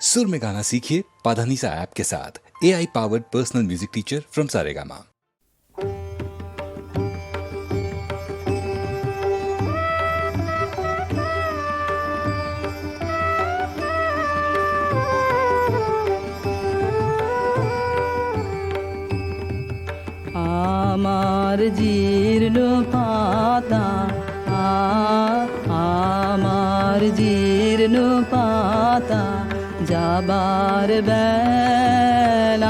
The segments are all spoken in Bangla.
सुर में गाना सीखिए पाधानीसा ऐप के साथ। AI powered personal music teacher from Saregama. আমার জীর্ণ পাতা আমার জীর্ণ পাতা যাবার বেলায়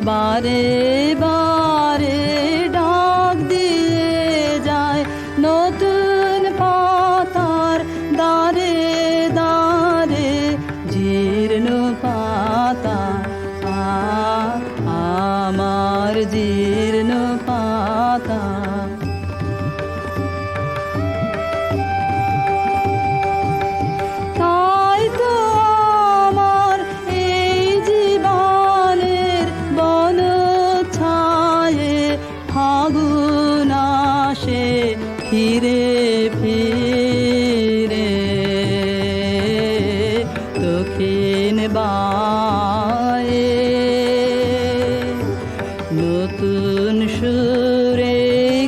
বারে বারে ডাক দিয়ে যায় নতুন পাতার দারে দারে জীর্ণ পাতা আমার জীর্ণ পাতা। তাই তো আমার এই জীবনের বন ছায়ে ফাগুন আসে ফিরে ফিরে দক্ষিণ বায়ে নতুন সুরে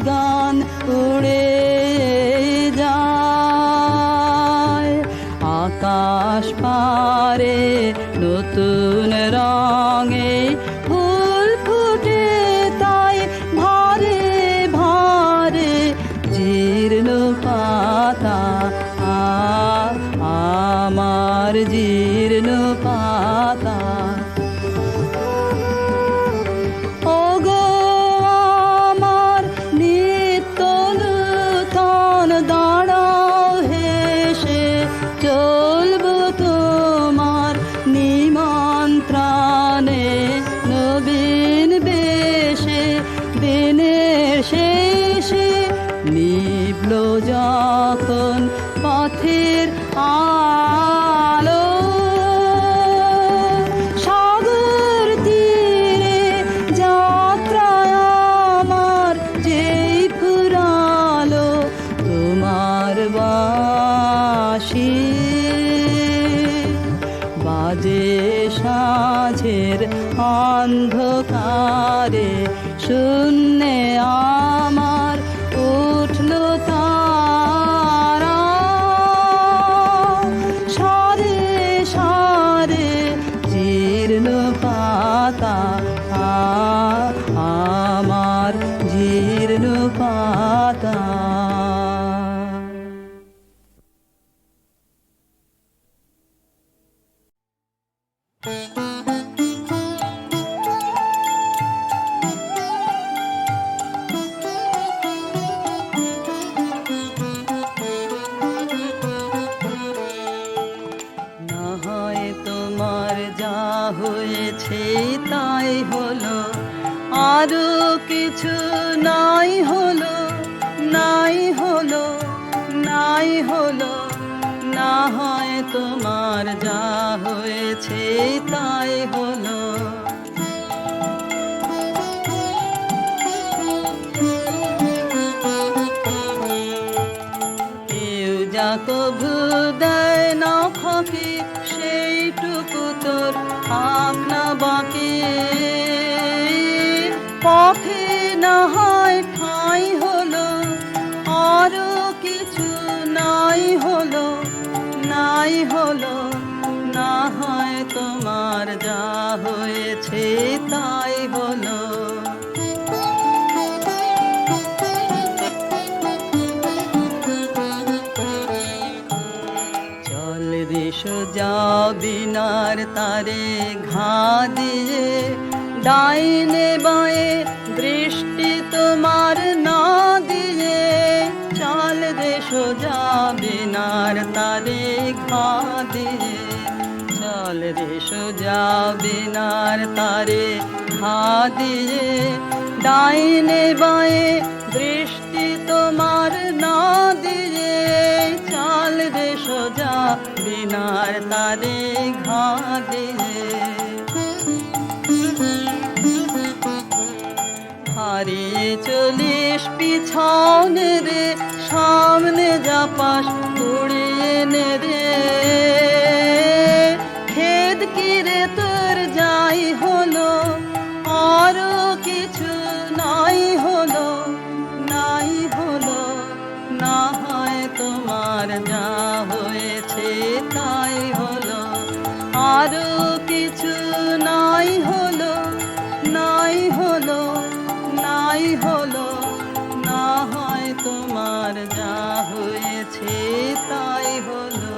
গান উড়ে যায় আকাশ পারে নতুন রঙে ফুল ফুটে তাই ভারে ভারে জীর্ণ পাতা আমার জীর্ণ পাতা। ওগো আমার নিত্য নূতন দাঁড়াও হেসে চলবো তোমার নিমন্ত্রণে নবীন বেশে দিনের শেষে নিভল যখন পথের আলো সাগর তীরে যাত্রায় আমার যেই ফুরালো তোমার বাঁশি বাজে সাঁঝের অন্ধকারে শূন্যে আমার উঠল তারা সারে সারে জীর্ণ পাতা আমার জীর্ণ পাতা। না হয় তোমার যা হয়েছে তাই হলো আরো কিছু নাই হলো নাই হলো নাই হলো না হয় তোমার যা হয়েছে তাই হলো। কেউ যা কভু দেয় না ফাঁকি সেইটুকু তোর আপনা বাকি পথে না হয় ঠাঁই হলো আরো কিছু নাই হলো নাই হলো না হয় তোমার যা হয়েছে তাই হলো। চল রে সোজা বিনার তারে ঘা দিয়ে ডাইনে বাঁয়ে দৃষ্টি তোমার না দিয়ে চল রে সোজা বিনার তারে ঘা দিয়ে চল রে সোজা বিনার তারে ঘা দিয়ে ডাইনে বাঁয়ে দৃষ্টি তোমার না দিয়ে চল রে সোজা বিনার তারে ঘা দিয়ে। হারিয়ে চলিস পিছনে রে সামনে যা পাস উড়িয়ে নে রে তাই হলো, আরো কিছু নাই হলো, নাই হলো, নাই হলো, না হয় তোমার যা হয়েছে তাই হলো।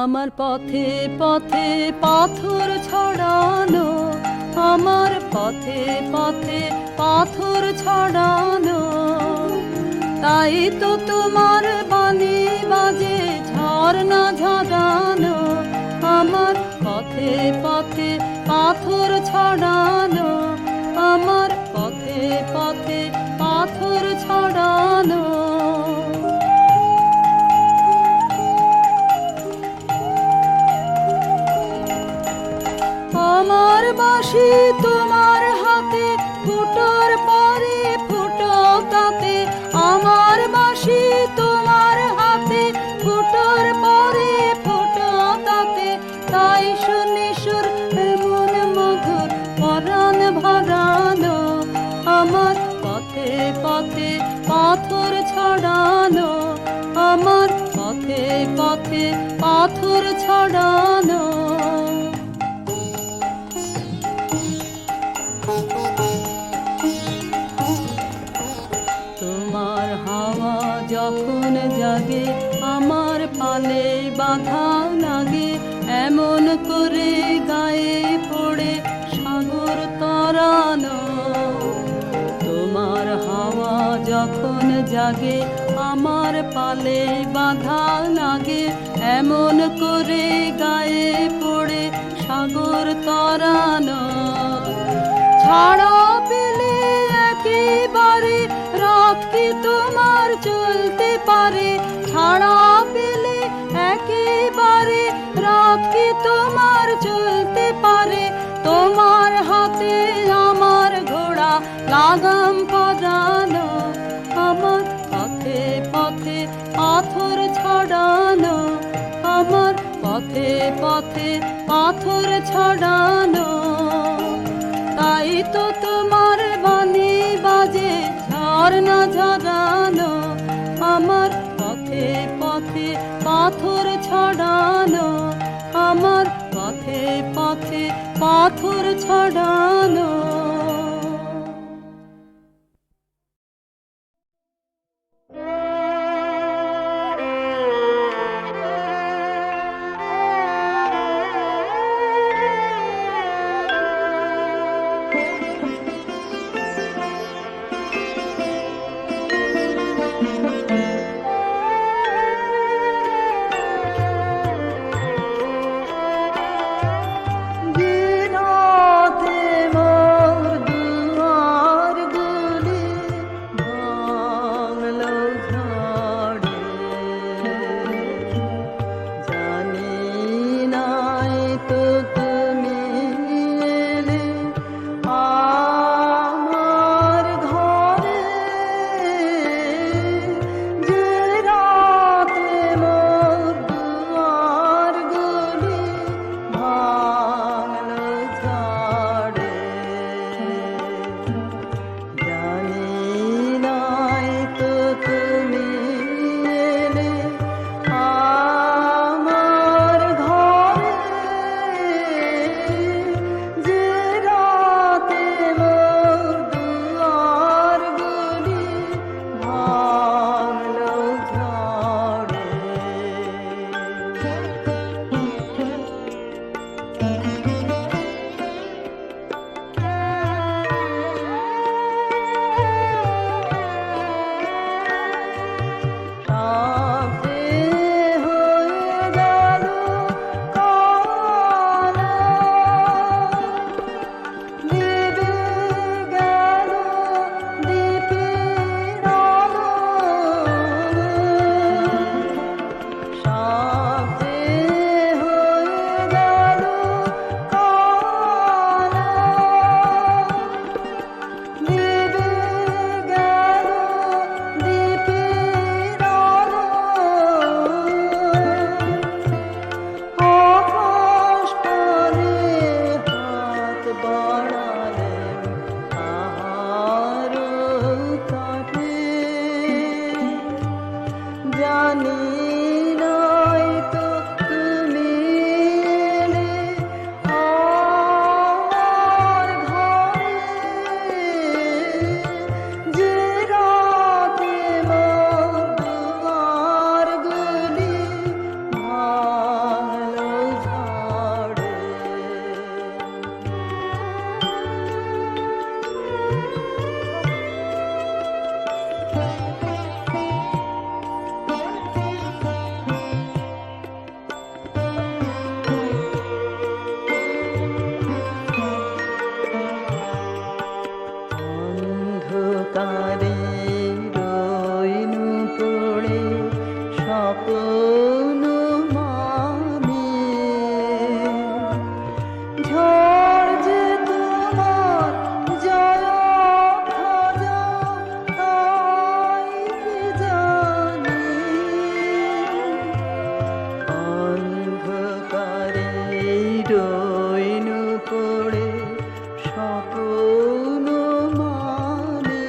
আমার পথে পথে পাথর ছড়ানো, আমার পথে পথে পাথর ছড়ানো, তাই তো তোমার বাণী বাজে ঝর্ণা ঝরানো। আমার পথে পথে পাথর ছড়ানো, আমার পথে পথে পাথর ছড়ানো। আমার বাঁশি তোমার হাতে ফুটোর পরে ফুটো তাতে, আমার বাঁশি তোমার হাতে ফুটোর পরে ফুটো তাতে, তাই শুনি সুর এমন মধুর পরাণ ভরানো। আমার পথে পথে পাথর ছড়ানো, আমার পথে পথে পাথর ছড়ানো। তোমার হাওয়া যখন জাগে আমার পালে বাধা লাগে, এমন করে গায়ে পড়ে সাগর তরানো। তোমার হাওয়া যখন জাগে আমার পালে বাধা লাগে, এমন করে গায়ে পড়ে সাগর তরানো। ছাড়া পেলে একেবারে রাত কি তোমার চলতে পারে, ছাড়া পেলে একেবারে রাত কি তোমার চলতে পারে। তোমার হাতে আমার ঘোড়া লাগাম পরানো, আমার পথে পথে পাথর ছড়ানো, আমার পথে পথে পাথর ছড়ানো। তাই তো তোমার বাণী বাজে ঝর্ণা ঝরানো, আমার পথে পথে পাথর ছড়ানো, আমার পথে পথে পাথর ছড়ানো। দিনতে পড়ালে আহার কাটে জানি নয়তো তুমি এলে আমার ঘরে যে রাতে মোর দুয়ারগুলি ভালো ঝাড়ে অন্ধকারে রইনু পড়ে স্বপ্ন মামি ঝড় যে তোমার জয় খাজা তাই জানি অন্ধকারে রইনু পড়ে স্বপ্ন মানে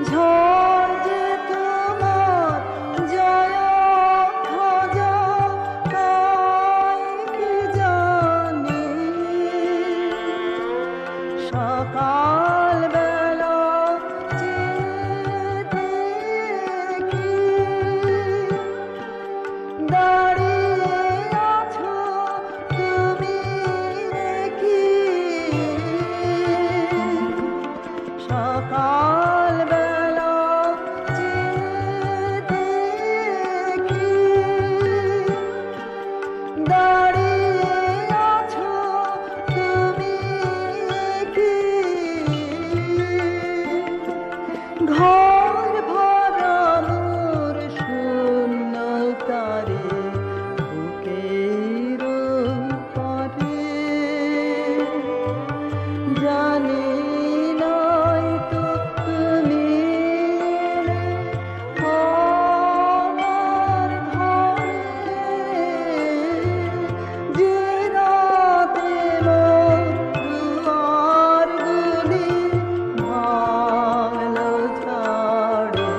ঝড় যে তোমার জয় খাজা তাই জানি সকাল বেলা দেখি দাঁড়িয়ে আছো তুমি কি সকাল বেলা দেখি দাঁড়িয়ে আছো তুমি কি ঘর ভরা মোর শূন্যতারে বুকের পারে জানি নয়তো তুমি এলে আমার ঘরে যে রাতে মোর দুয়ারগুলি ভালো ঝাড়ে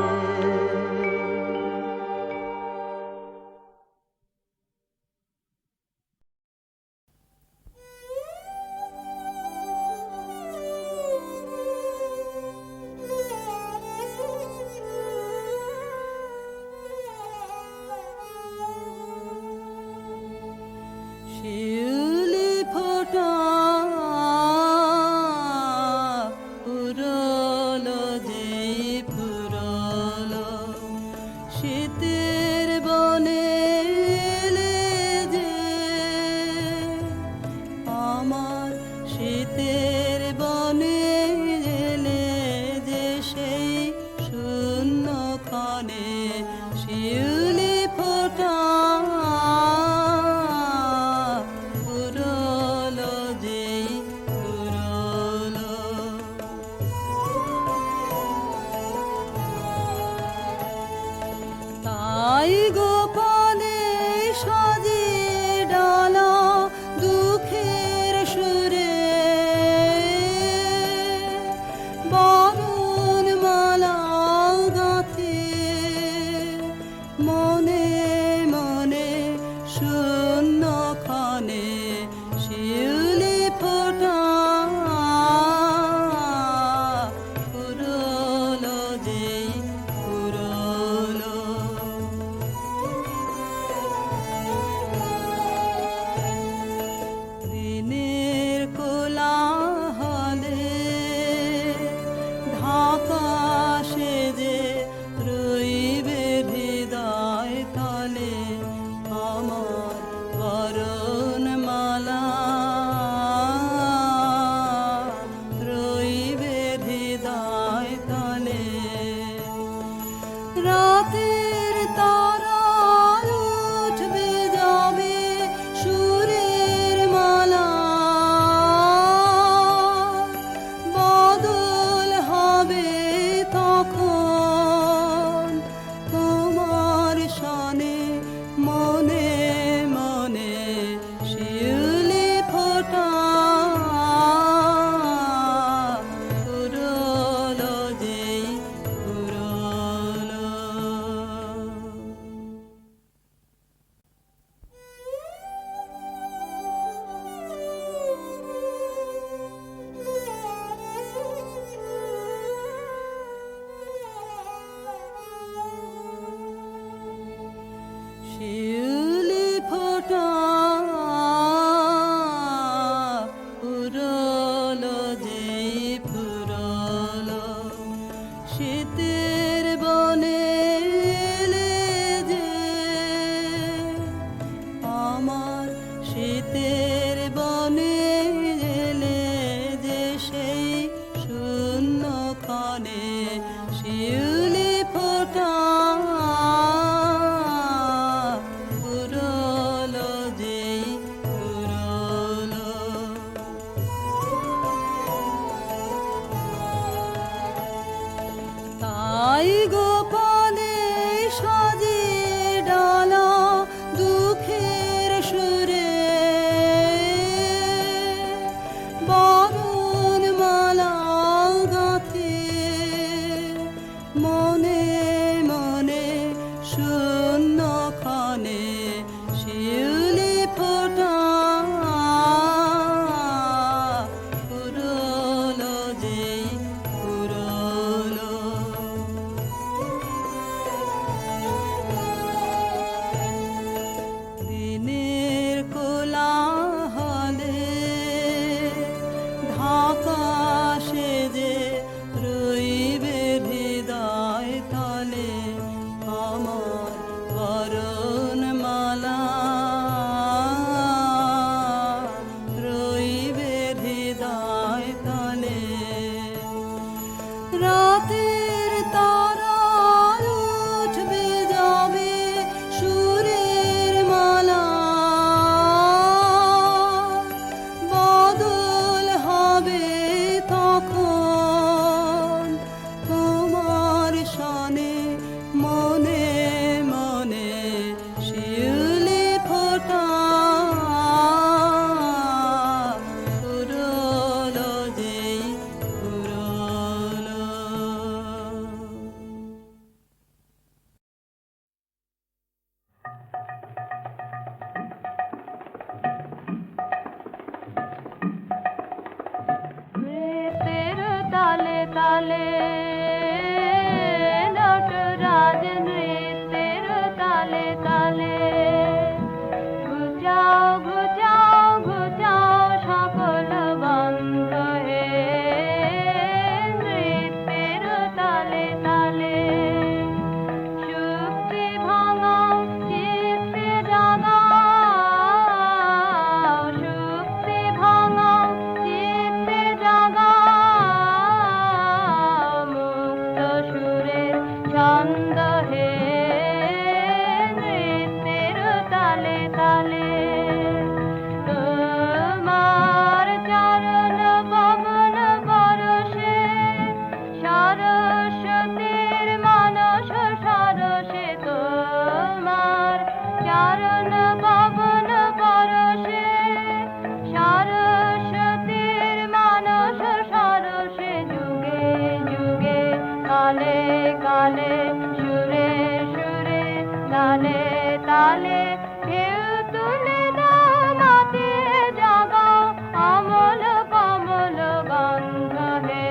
শিউলি ফোটা পুরলো যে পুরলো শীতের বনে এলে যে আমার শীতের বনে এলে যে সেই শূন্য ক্ষণে শিউলি ফোটা পুরলো যেই পুরলো তাই গোপনে সাজিয়ে ডালা দুঃখের সুরে তালে নটরাজ নৃত্যের তালে তালে ঘুচাও ঘুচাও ঘুচাও সকল বন্ধ হে নৃত্যের তালে তালে শুক্তি ভাঙাও চিত্তে জাগাও শুক্তি ভাঙাও চিত্তে জাগাও মুক্ত সুরের ছন্দ হে নৃত্যের তালে তালে তোমার চরণ পবন পরশে সরস্বতীর মানস সরসে তোমার চরণ পবন পরশে সরস্বতীর মানস সরসে যুগে যুগে কালে কালে সুরে সুরে তালে তালে ঢেউ তুলে দাও মাতিয়ে জাগাও অমল কমল গন্ধ হে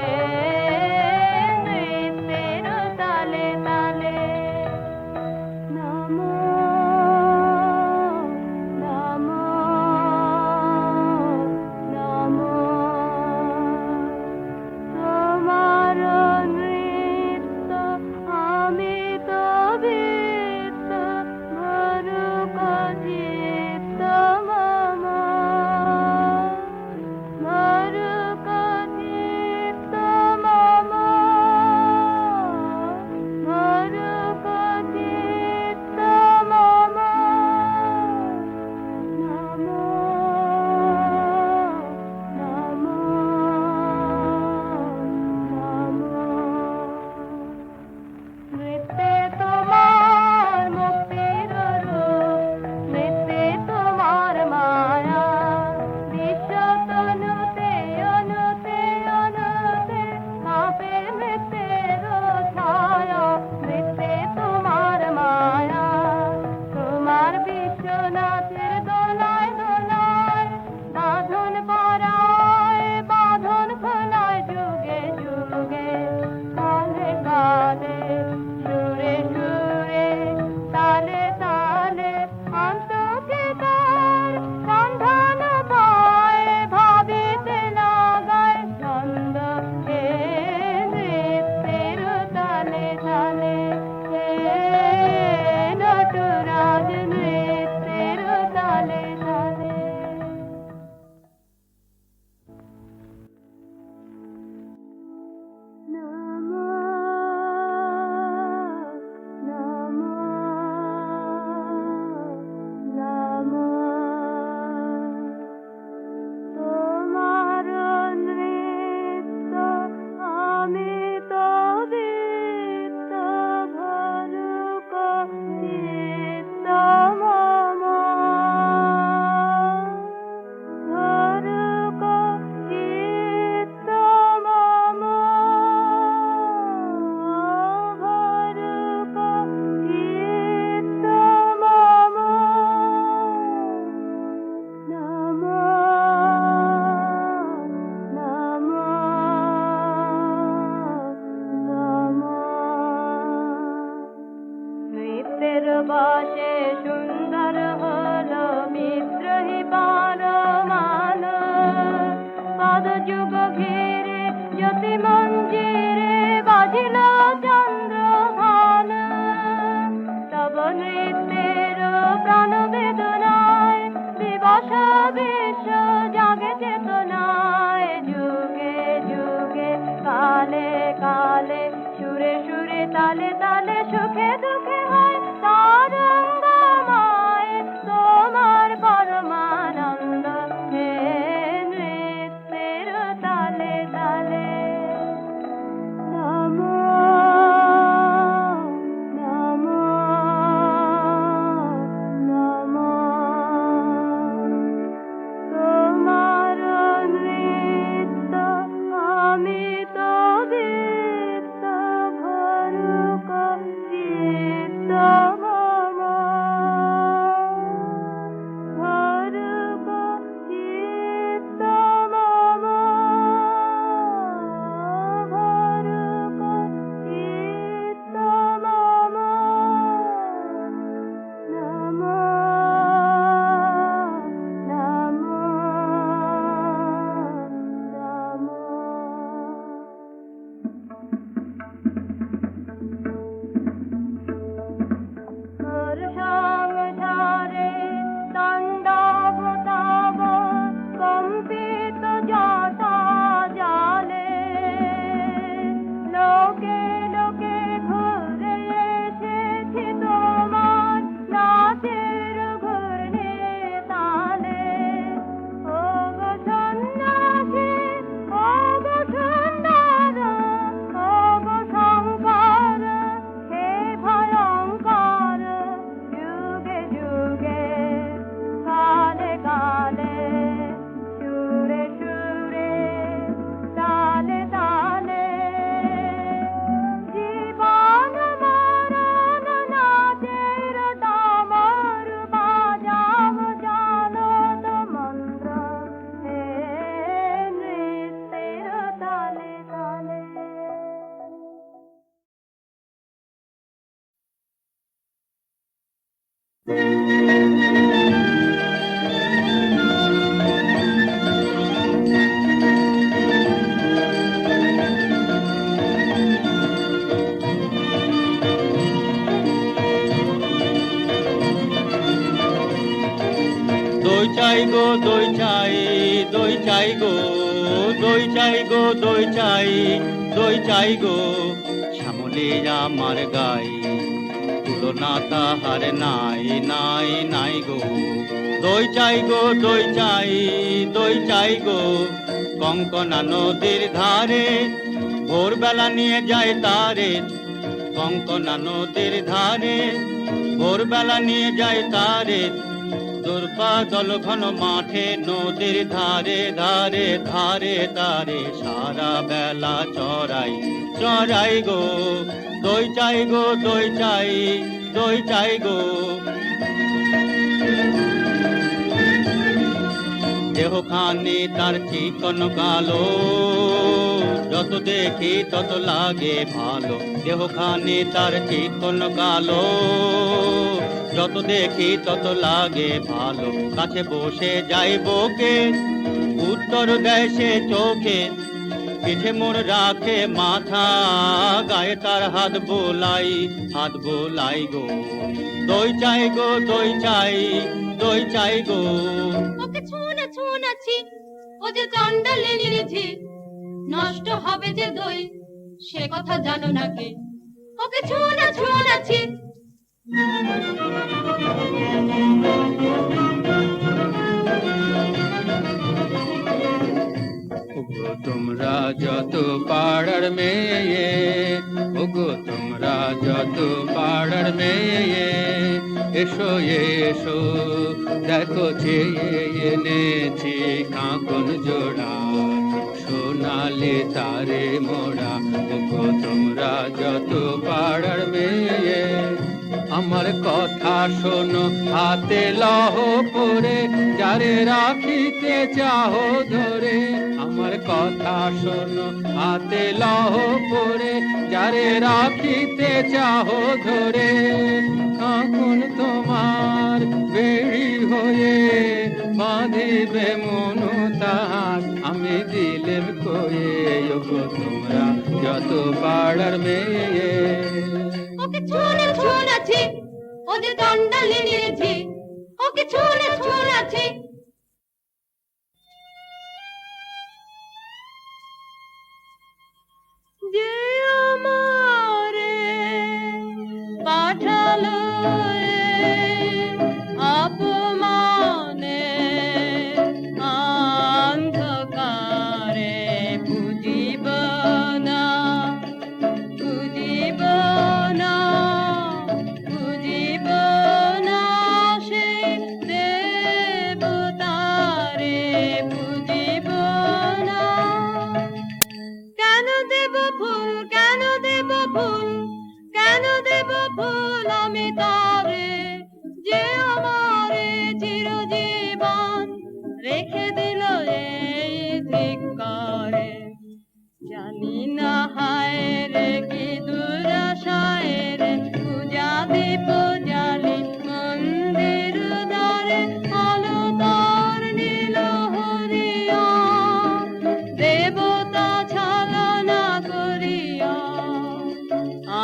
নৃত্যের তালে তালে নমো নমো নমো তোমার নৃত্য আমি তো বৃত্ত ভরুক চিত্ত মম ভরুক চিত্ত মম ভরুক চিত্ত মম নমো নমো নমো নৃত্যে তোমার মুক্তির রূপ নৃত্যে তোমার মায়া বিশ্ব তনুতে অনুতে অনুতে কাঁপে নৃত্যের ছায়া নৃত্যে তোমার মায়া তোমার বিশ্বনাথের দোলায় দোলায় বাঁধন পরায় বাঁধন খোলায় যুগে যুগে কালে কালে সুরে সুরে তালে তালে অন্তকে তার সন্ধান পায় ভাবিতে লাগায় ছন্দ হে নৃত্যের তালে তালে হে নটরাজ নৃত্যের তালে তালে নমো নমো নমো তোমার নৃত্য আমি তো বৃত্ত ভরুক চিত্ত মম ভরুক চিত্ত মম ভরুক চিত্ত মম নমো নমো নমো নৃত্যের বশে সুন্দর হলো বিদ্রোহী পরমান পদযুগ ঘিরে জ্যোতি মঞ্জিরে বাজিল চন্দ্রভান তব নৃত্যের প্রাণ বেদনায় দিবস বিশ্ব জাগে চেতনায় যুগে যুগে কালে কালে সুরে সুরে তালে তালে সুখে দুঃখে হয় তারঙ্গময় তোমার পরমানন্দ হে নৃত্যের তালে তালে নমো নমো নমো তোমার নৃত্য আমি তো বৃত্ত ভরুক চিত্ত দই চাই গো দই চাই, দই চাই গো, দই চাই গো, দই চাই, দই চাই গো, শ্যামলে আমার গাই, তুলনা তাহার নাই নাই নাই গো। দই চাই গো দই চাই, দই চাই গো, কঙ্কনা নদীর ধারে, ভোরবেলা নিয়ে যায় তারে, কঙ্কনা নদীর ধারে, ভোরবেলা নিয়ে যায় তারে, দুর্বা দল ঘন মাঠে নদীর ধারে ধারে ধারে ধারে, সারা বেলা চড়াই চড়াই গো। দই চাই গো দই চাই, দই চাই গো। দেহখানি তার চিকন কালো, যত দেখি তত লাগে ভালো। দেহখানি তার চিকন কালো, যত দেখি তত লাগে ভালো। কাছে বসে যাইবকে, উত্তর দেয় সে চোখে, পিঠে মোর রাখে মাথা, গায়ে তার হাত বোলাই গো। দই চাই গো দই চাই, দই চাই গো। ওকে ছুঁনা ছুঁনাছি, ও যে চন্ডালের ঝি, নষ্ট হবে যে দই, সে কথা জানো না কে? ওকে ছুঁনা ছুঁনাছি। ওগো তোমরা যত পাড়ার মেয়ে, ওগো তোমরা যত পাড়ার মেয়ে, এসো এসো দেখো চেয়ে এনেছি কাঁকন জোড়া, সোনালি তারে মোড়া। ওগো তোমরা যত পাড়ার মেয়ে, আমার কথা শোনো হাতে লহ পরে, যারে রাখিতে চাহো ধরে। আমার কথা শোনো হাতে লহ পরে, যারে রাখিতে চাহো ধরে। কখন তোমার বেড়ি হয়ে বাঁধিবে মন তাহার, আমি দিলেম কয়ে। ওগো তোমরা যত পাড়ার মেয়ে, ওকে ছুঁনা ছুঁনাছি, ও যে চন্ডালের ঝি, ওকে ছুঁনা ছুঁনাছি। যে আমারে পাঠালো অপমানে অন্ধকারে, বুঝিব না বুঝিব না বুঝিব না, সে দেবতারে বুঝিব না। কেন দেব ফুল, কেন দেব ফুল, কেন দেব ফুল আমি তারে, যে আমারে চিরজীবন রেখে দিল এই ধিক্কারে। জানি না হায় রে কি দুরাশায় রে, পূজা দীপ জ্বালি মন্দির দ্বারে, আলো তার নীল হরিয়া, দেবতা ছলনা করিয়া,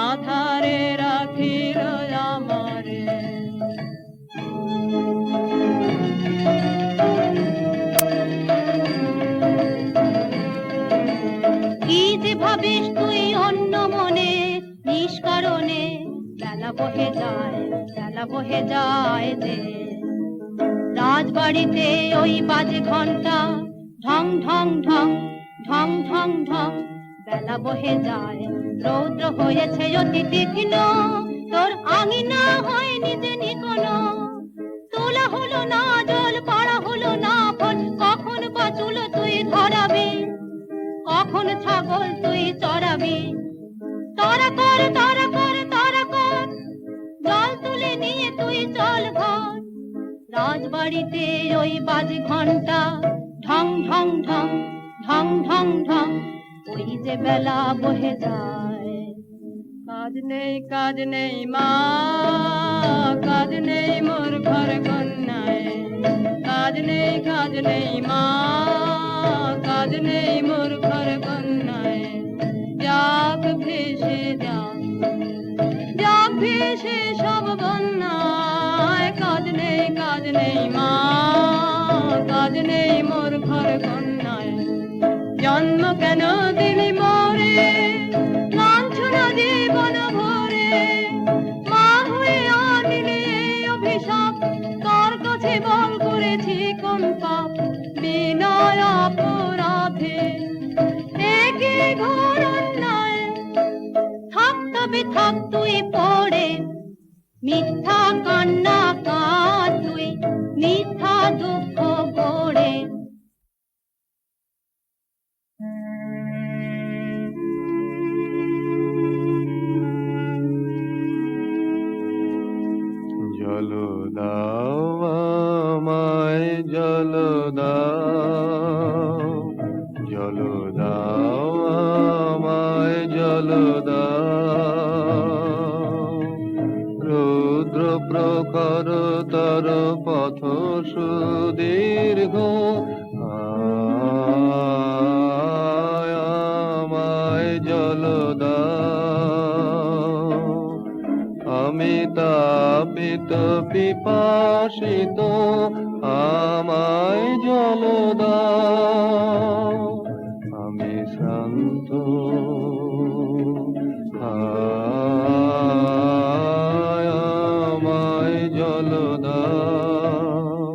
আধারে রাখিল আমারে। কি যে ভাবিস তুই অন্য মনে, নিষ্কারণে বেলা বহে যায়, বেলা বহে যায় যে। রাজবাড়িতে ওই বাজে ঘন্টা, ঢং ঢং ঢং ঢং ঢং ঢং, বেলা বহে যায়। রৌদ্র হয়েছে অতি তীক্ষ্ণ, তোর আঙিনা হয়নি যে নিকোনো। তোলা হলো না জল, পাড়া হলো না ফল, কখন বাঁচুল তুই ধরাবি, কখন ছাগল তুই চড়াবি। তারা কর তারা কর তারা কর, জল তুলে নিয়ে তুই চল ঘর। রাজবাড়িতে ওই বাজে ঘন্টা, ঢং ঢং ঢং ঢং ঢং ঢং, ওই যে বেলা বহে যায়। কাজ নেই মা, কাজ নেই মোর ঘর কন্যায়, কাজ নেই মা, কাজ নেই মোর ঘর কন্যায়। যাক ভেসে যাক, যাক ভেসে সব বন্যায়, কাজ নেই মা, কাজ নেই মোর ঘর কন্যায়। জন্ম কেন দিলি মোরে লাঞ্ছনা জীবন ভরে, মা হয়ে আনিলি এই অভিশাপ, তার কাছে বল করেছি কোন পাপ, বিনয় অপরাধে একই ঘোর অন্যায়। থাক তবে থাক তুই পড়ে, মিথ্যা কান্না কাঁদ তুই, মিথ্যা দুঃখ গড়ে। জল দাও আমায় জল দাও, জল দাও আমায় জল দাও। রুদ্র প্রখর তর পথ সুদীর্ঘ, আমায় জল দাও। আমি তাপিত পিপাসিত, আমায় জল দাও। আমি শ্রান্ত, আমায় জল দাও।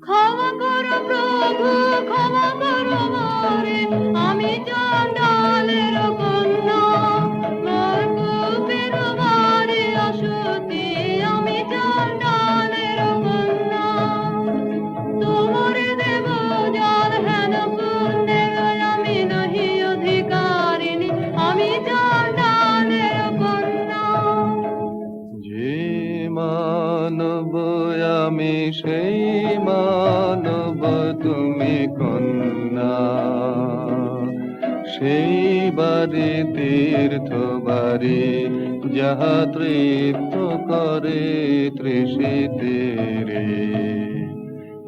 ক্ষমা করো প্রভু, ক্ষমা করো মোরে, আমি চণ্ডালের কন্যা, মোর কূপের বাড়ি অসতী, আমি চণ্ডালের কন্যা। তোমার দেব জল হেন পুণ্যের, আমি নহি অধিকারিণী, আমি চণ্ডালের কন্যা। যে মানব আমি সেই মানব তুমি কন্যা, সেই বাড়ি তীর্থ বাড়ি, যাহা তৃপ্ত করে তৃষিতের,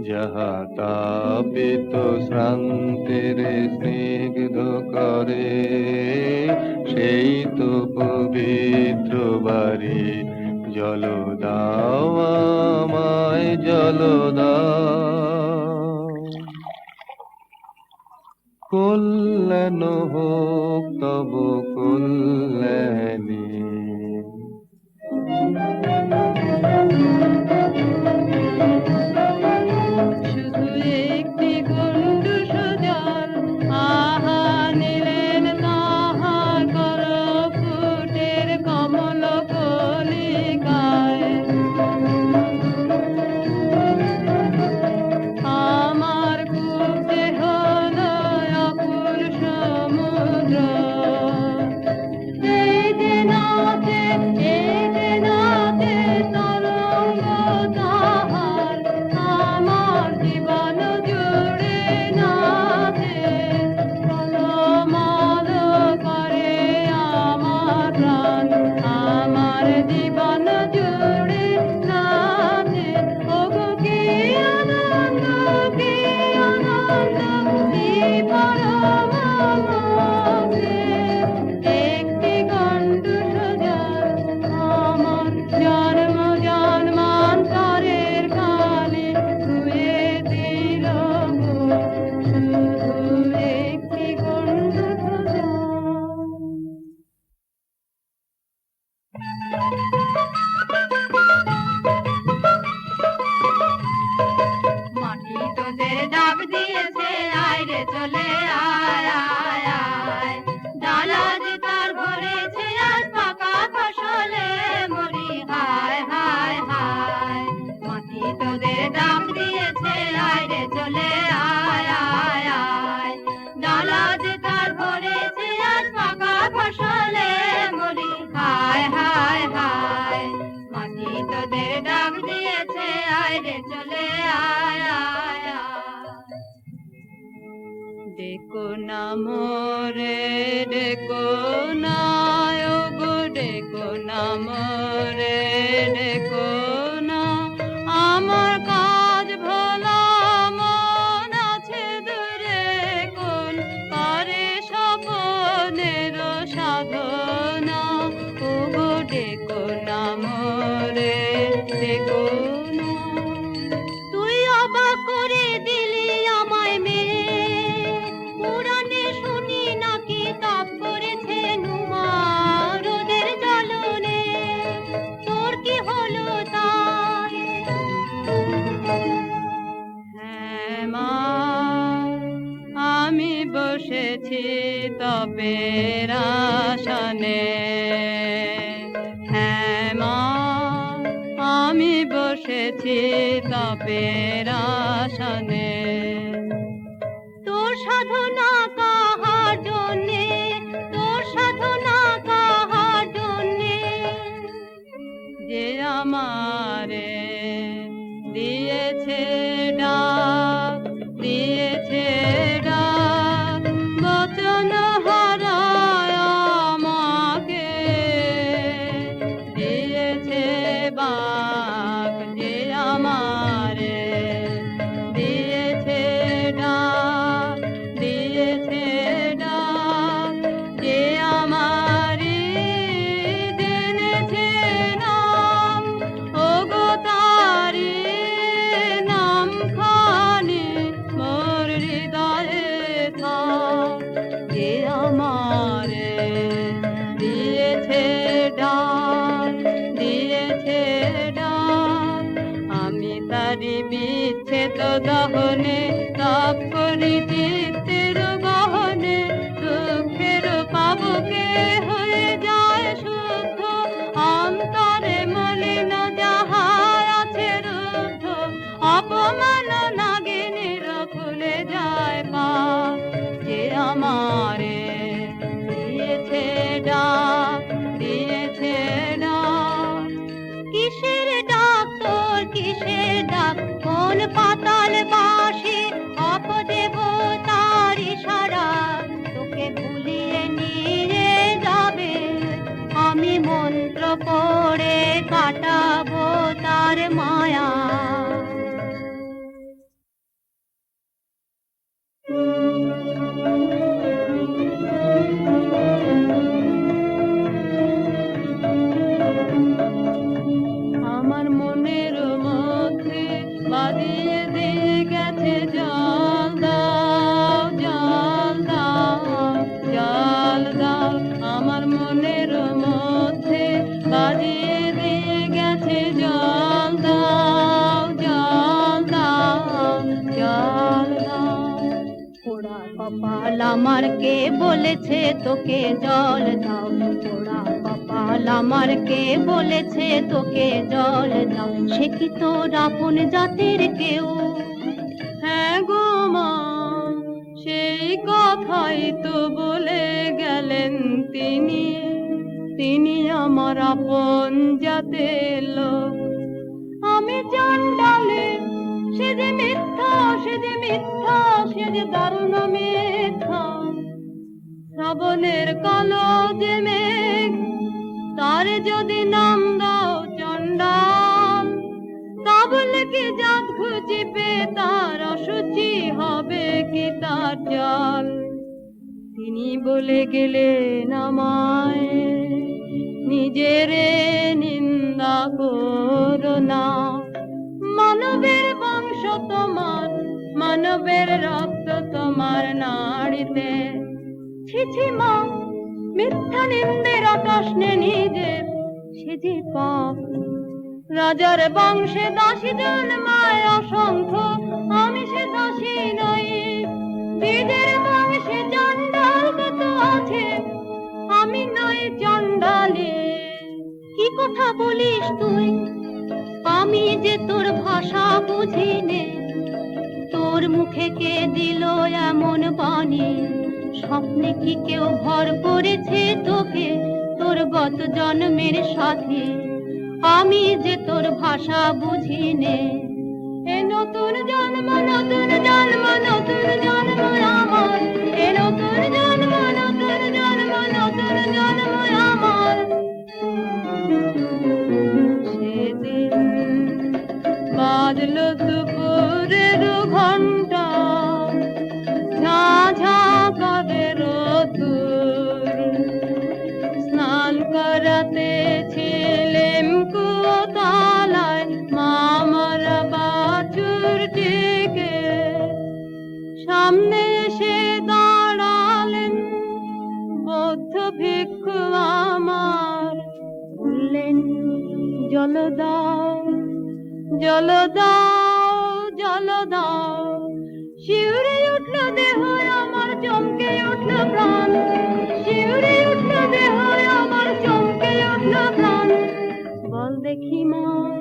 যাহা তাপিত শ্রান্তের স্নিগ্ধ করে, সেই তো পবিত্র বাড়ি। জল দাও আমায় জল দাও। কল্যাণ হোক তব কল্যাণী, শুধু একটি গণ্ডূষ জল, আহা নিলেন তাহার করপুটের কমল কলিকায়। আমার কূপে হলো অকুল সমুদ্র, এই যে নাচে তরঙ্গ তাহার, আমার জীবন জুড়ে নাচে, প্রলমল করে আমার প্রাণ, আমার জীবন জুড়ে নাচে। ওগো কি আনন্দ, কি আনন্দ, কি পরম আনন্দে। একটি গণ্ডূষ জল আমার জন্ম জন্মান্তরের কালে ধুয়ে দিল গো, শুধু একটি গণ্ডূষ জল। মাটি তোদের ডাক দিয়েছে, আয় রে চলে আয় আয় আয়। ডালা যে তার ভরেছে আজ পাকা ফসলে মরি, হায় হায় হায়। মাটি তোদের ডাক দিয়েছে, আয় রে চলে আয় আয় আয়। ডালা যে তার ভরেছে আজ পাকা ফসলে মরি, হায় হায় হায়। মাটি তোদের ডাক দিয়েছে, আয় রে চলে আয় আয় আয়। ডেকো না মোরে ডেকো না, ওগো ডেকো না মোরে ডেকো না, আমার কাজ ভোলা মন আছে দূরে কোন করে স্বপনের সাধনা, ওগো ডেকো না মোরে ডেকো না। তুই অবাক করে দিলি আমায় মেয়ে, পুরাণে শুনি নাকি তাপ করেছে নুমা রোদের জ্বলনে, তোর কি হলো তাই? হ্যাঁ মা, আমি বসেছি তপের আসনে, হ্যাঁ মা, আমি বসেছি তপের আসনে। তোর সাধনা কাহার জন্যে, তোর সাধনা কাহার জন্যে, যে আমারে দিয়েছে ডাক, দিয়েছে ডাক, বচন হারায় আমাকে দিয়েছে বাক, যে আমারে দিয়েছে ডাক, দিয়েছে ডাক, যে আমারে জেনেছে নাম, ওগো তারি নাম খানি মোর হৃদয়ে থাক, যে আমারে দিয়েছে ডাক, দিয়েছে ডাক, আমি তারি বিচ্ছেদ দহনে তাপ করি চিত্তের গহনে, দুঃখের পাবকে হয়ে যায় শুদ্ধ, অন্তরে মলিন যাহা আছে রুদ্ধ, অপমান নাগিনীর খুলে যায় পাপ, যে আমারে দিয়েছে ডাক, দিয়েছে ডাক। কিসের ডাক তোর, কিসের ডাক, কোন পাতাল বাসি অপদেবতার ইশারা, তোকে ভুলিয়ে নিয়ে যাবে, আমি মন্ত্র পড়ে কাটাবো তার মায়া। আমার মনের মধ্যে বাদিয়ে দিয়ে গেছে জল দাও, জল দাও, জল দাও, আমার মনের মধ্যে বাদিয়ে দিয়ে গেছে জল দাও, জল দাও, জল দাও। পোড়া কপাল আমার কে বলেছে তোকে জল দাও, পোড়া কপাল আমার কে বলেছে তোকে জল দাও, সে কি তোর আপন জাতের কেউ? হ্যাঁ গো মা, সেই কথাই তো বলে গেলেন তিনি, তিনি আমার আপন জাতের লোক। আমি চণ্ডালে, সে যে মিথ্যা, সে যে মিথ্যা, সে যে দারুণ মিথ্যা, শ্রাবণের কালো যে মেঘ, তার যদি নাম দাও চণ্ডাল, তা বলে কি জাত খুঁজিবে, তার অসুচি হবে কি তার চাল? তিনি বলে গেলেন আমায়, নিজের নিন্দা করো না, মানবের বংশ তোমার, মানবের রক্ত তোমার নাড়িতে। ছি ছি মা, মিথ্যা নিন্দের আকাশনে নিজে, সে যে পাপ। রাজার বংশে দাসী জন্মায় অসংখ্য, আমি সে দাসী নই। বীজের বংশে চণ্ডাল কত আছে, আমি নই চণ্ডালী। কি কথা বলিস তুই, আমি যে তোর ভাষা বুঝি নে। তোর মুখে কে দিল এমন বাণী, স্বপ্নে কি কেউ ভর করেছে তোকে তোর গত জন্মের সাথে? আমি যে তোর ভাষা বুঝি নে। এ নতুন জন্ম নতুন জন্ম নতুন জন্ম আমার, এ নতুন জন্ম নতুন জন্ম নতুন জন্ম আমার। সেদিন বাজলো দুপুরের ঘন্টা, ঝাঁ ঝাঁ করে রোদ্দুর। স্নান করাতে ছিলেম কুয়োতলায়, মামারা বাছুরটিকে। সামনে এসে দাঁড়ালেন বৌদ্ধ ভিক্ষু আমার, বললেন জল দাও জল দাও জল দাও। শিউরে উঠল দেহ আমার, চমকে উঠল প্রাণ, শিউরে উঠল দেহ আমার, চমকে উঠল প্রাণ। বল দেখি মন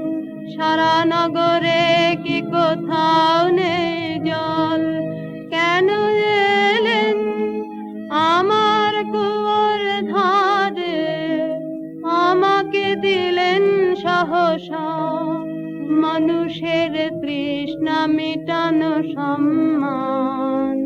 সারা নগরে কি কোথাও নেই জল, কেন এলেন আমার কুয়োর ধারে, আমাকে দিলেন সহসা মানুষের তৃষ্ণা মিটানো সম্মান।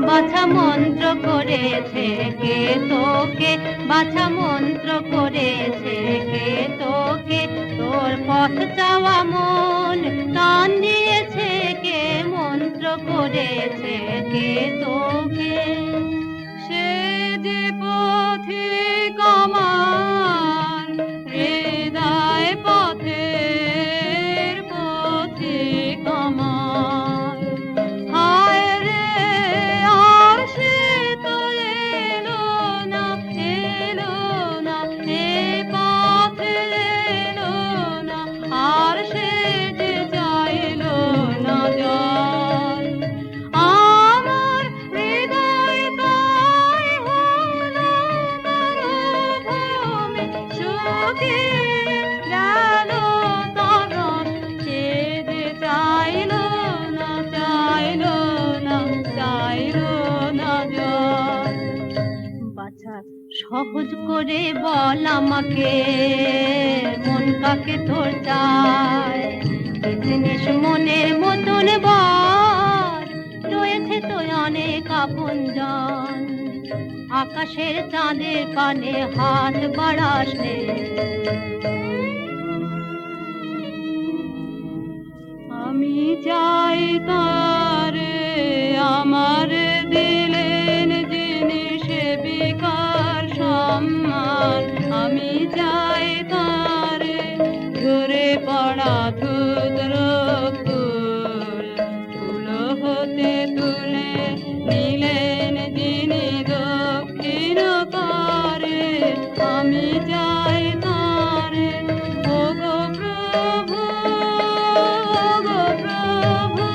বাছা মন্ত্র করেছে কে তোকে, বাছা মন্ত্র করেছে কে তোকে, তোর পথ চাওয়া মন টান দিয়েছে কে, মন্ত্র করেছে কে তোকে। সে যে পথিক আমার, হৃদয় পথের পথিক আমার। হায় রে আর সে তো এলো না, এলো না, এ পথে এলো না, আর সে যে চাইলো না জল। আমার হৃদয় তাই হলো মরুভূমি, শুকিয়ে গেল তরণ, সে যে চাইলো না, চাইলো না, চাইলো না জল। বাছা সহজ করে বল আমাকে, মন কাকে তোর চায়, কি জিনিস মনের মতন বল, রয়েছে তো অনেক আপনজন, আকাশের চাঁদের পানে হাত বাড়াস রে। আমি চাই তারে আমার দিলেন যিনি সেবিকার সম্মান, আমি চাই তারে ঝরে পড়া ধুদ্র ফুল, তুলো হতে তুলে নিলেন যিনি দক্ষিণ করে, আমি চাই তারে ওগো প্রভু, ওগো প্রভু।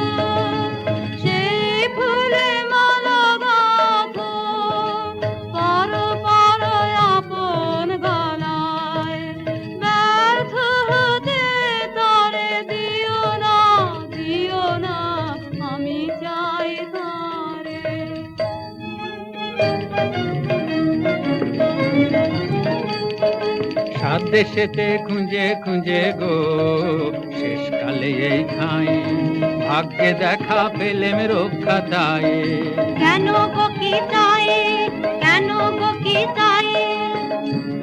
সেই ফুলে মালা গাঁথো, পর পর আপন গলায়, ব্যর্থ হতে তারে দিও না, দিও না, আমি চাই তারে। সাত দেশেতে খুঁজে খুঁজে গো, শেষকালে এই ঠাঁই ভাগ্যে দেখা পেলেম রক্ষা তাই। কেন গো কি চাই, কেন গো কি চাই,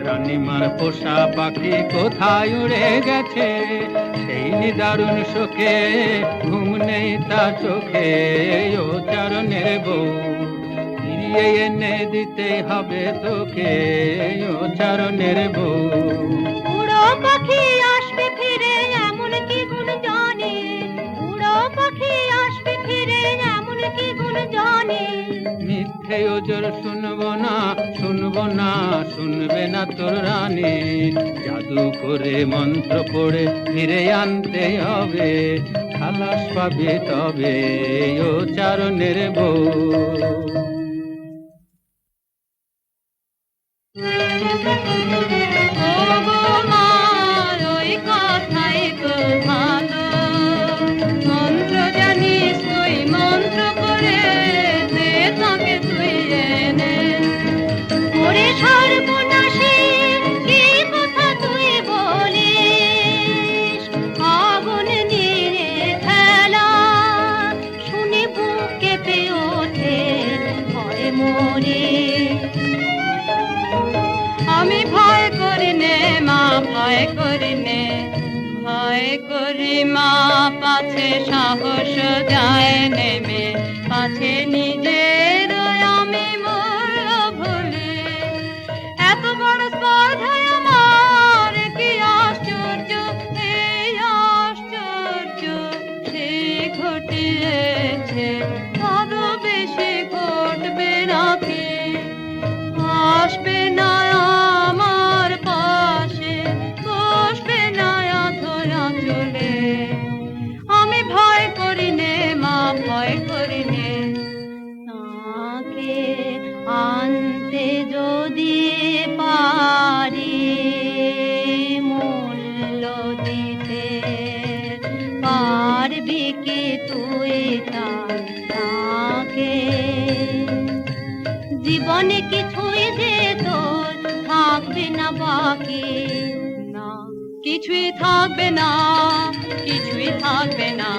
রানীমার পোষা পাখি কোথায় উড়ে গেছে, সেই নিদারুণ শোকে ঘুম নেই তার চোখে। ও চরণের বউ ফিরিয়ে এনে দিতে হবে তোকে, ও চরণের বউ। উড়ো পাখি আসবে ফিরে এমন কি গুণ জানি, উড়ো পাখি আসবে ফিরে এমন কি গুণ জানি। মিথ্যে ওজর শুনবো না, শুনবো না, শুনবে না তোর রানী, জাদু করে মন্ত্র পড়ে ফিরে আনতে হবে, খালাস পাবে তবে ও চারণের বউ। ওগো মা ওই কথাই তো ভালো, মন্ত্র জানিস তুই, মন্ত্র করে দে তাকে তুই এনে। ওরে করি মা পাছে সাহস যায় নেমে, পাছে নিজের আমি মূল্য ভুলি। এত বড় স্পর্ধায় আমার কি আশ্চর্য, এই আশ্চর্য সে ঘটিয়েছে, আরো বেশি ঘটবে নাকি? আসবে না আমার পাশে, বসবে না ধরা চলে। আমি ভয় করি নে মা, ভয় করি নে। তাকে আনতে যদি পারি, মূল্য দিতে পারবি কি তুই তাকে? জীবনে কিছুই যে তোর থাকবে না বাকি, না কিছুই থাকবে না, কিছুই থাকবে না,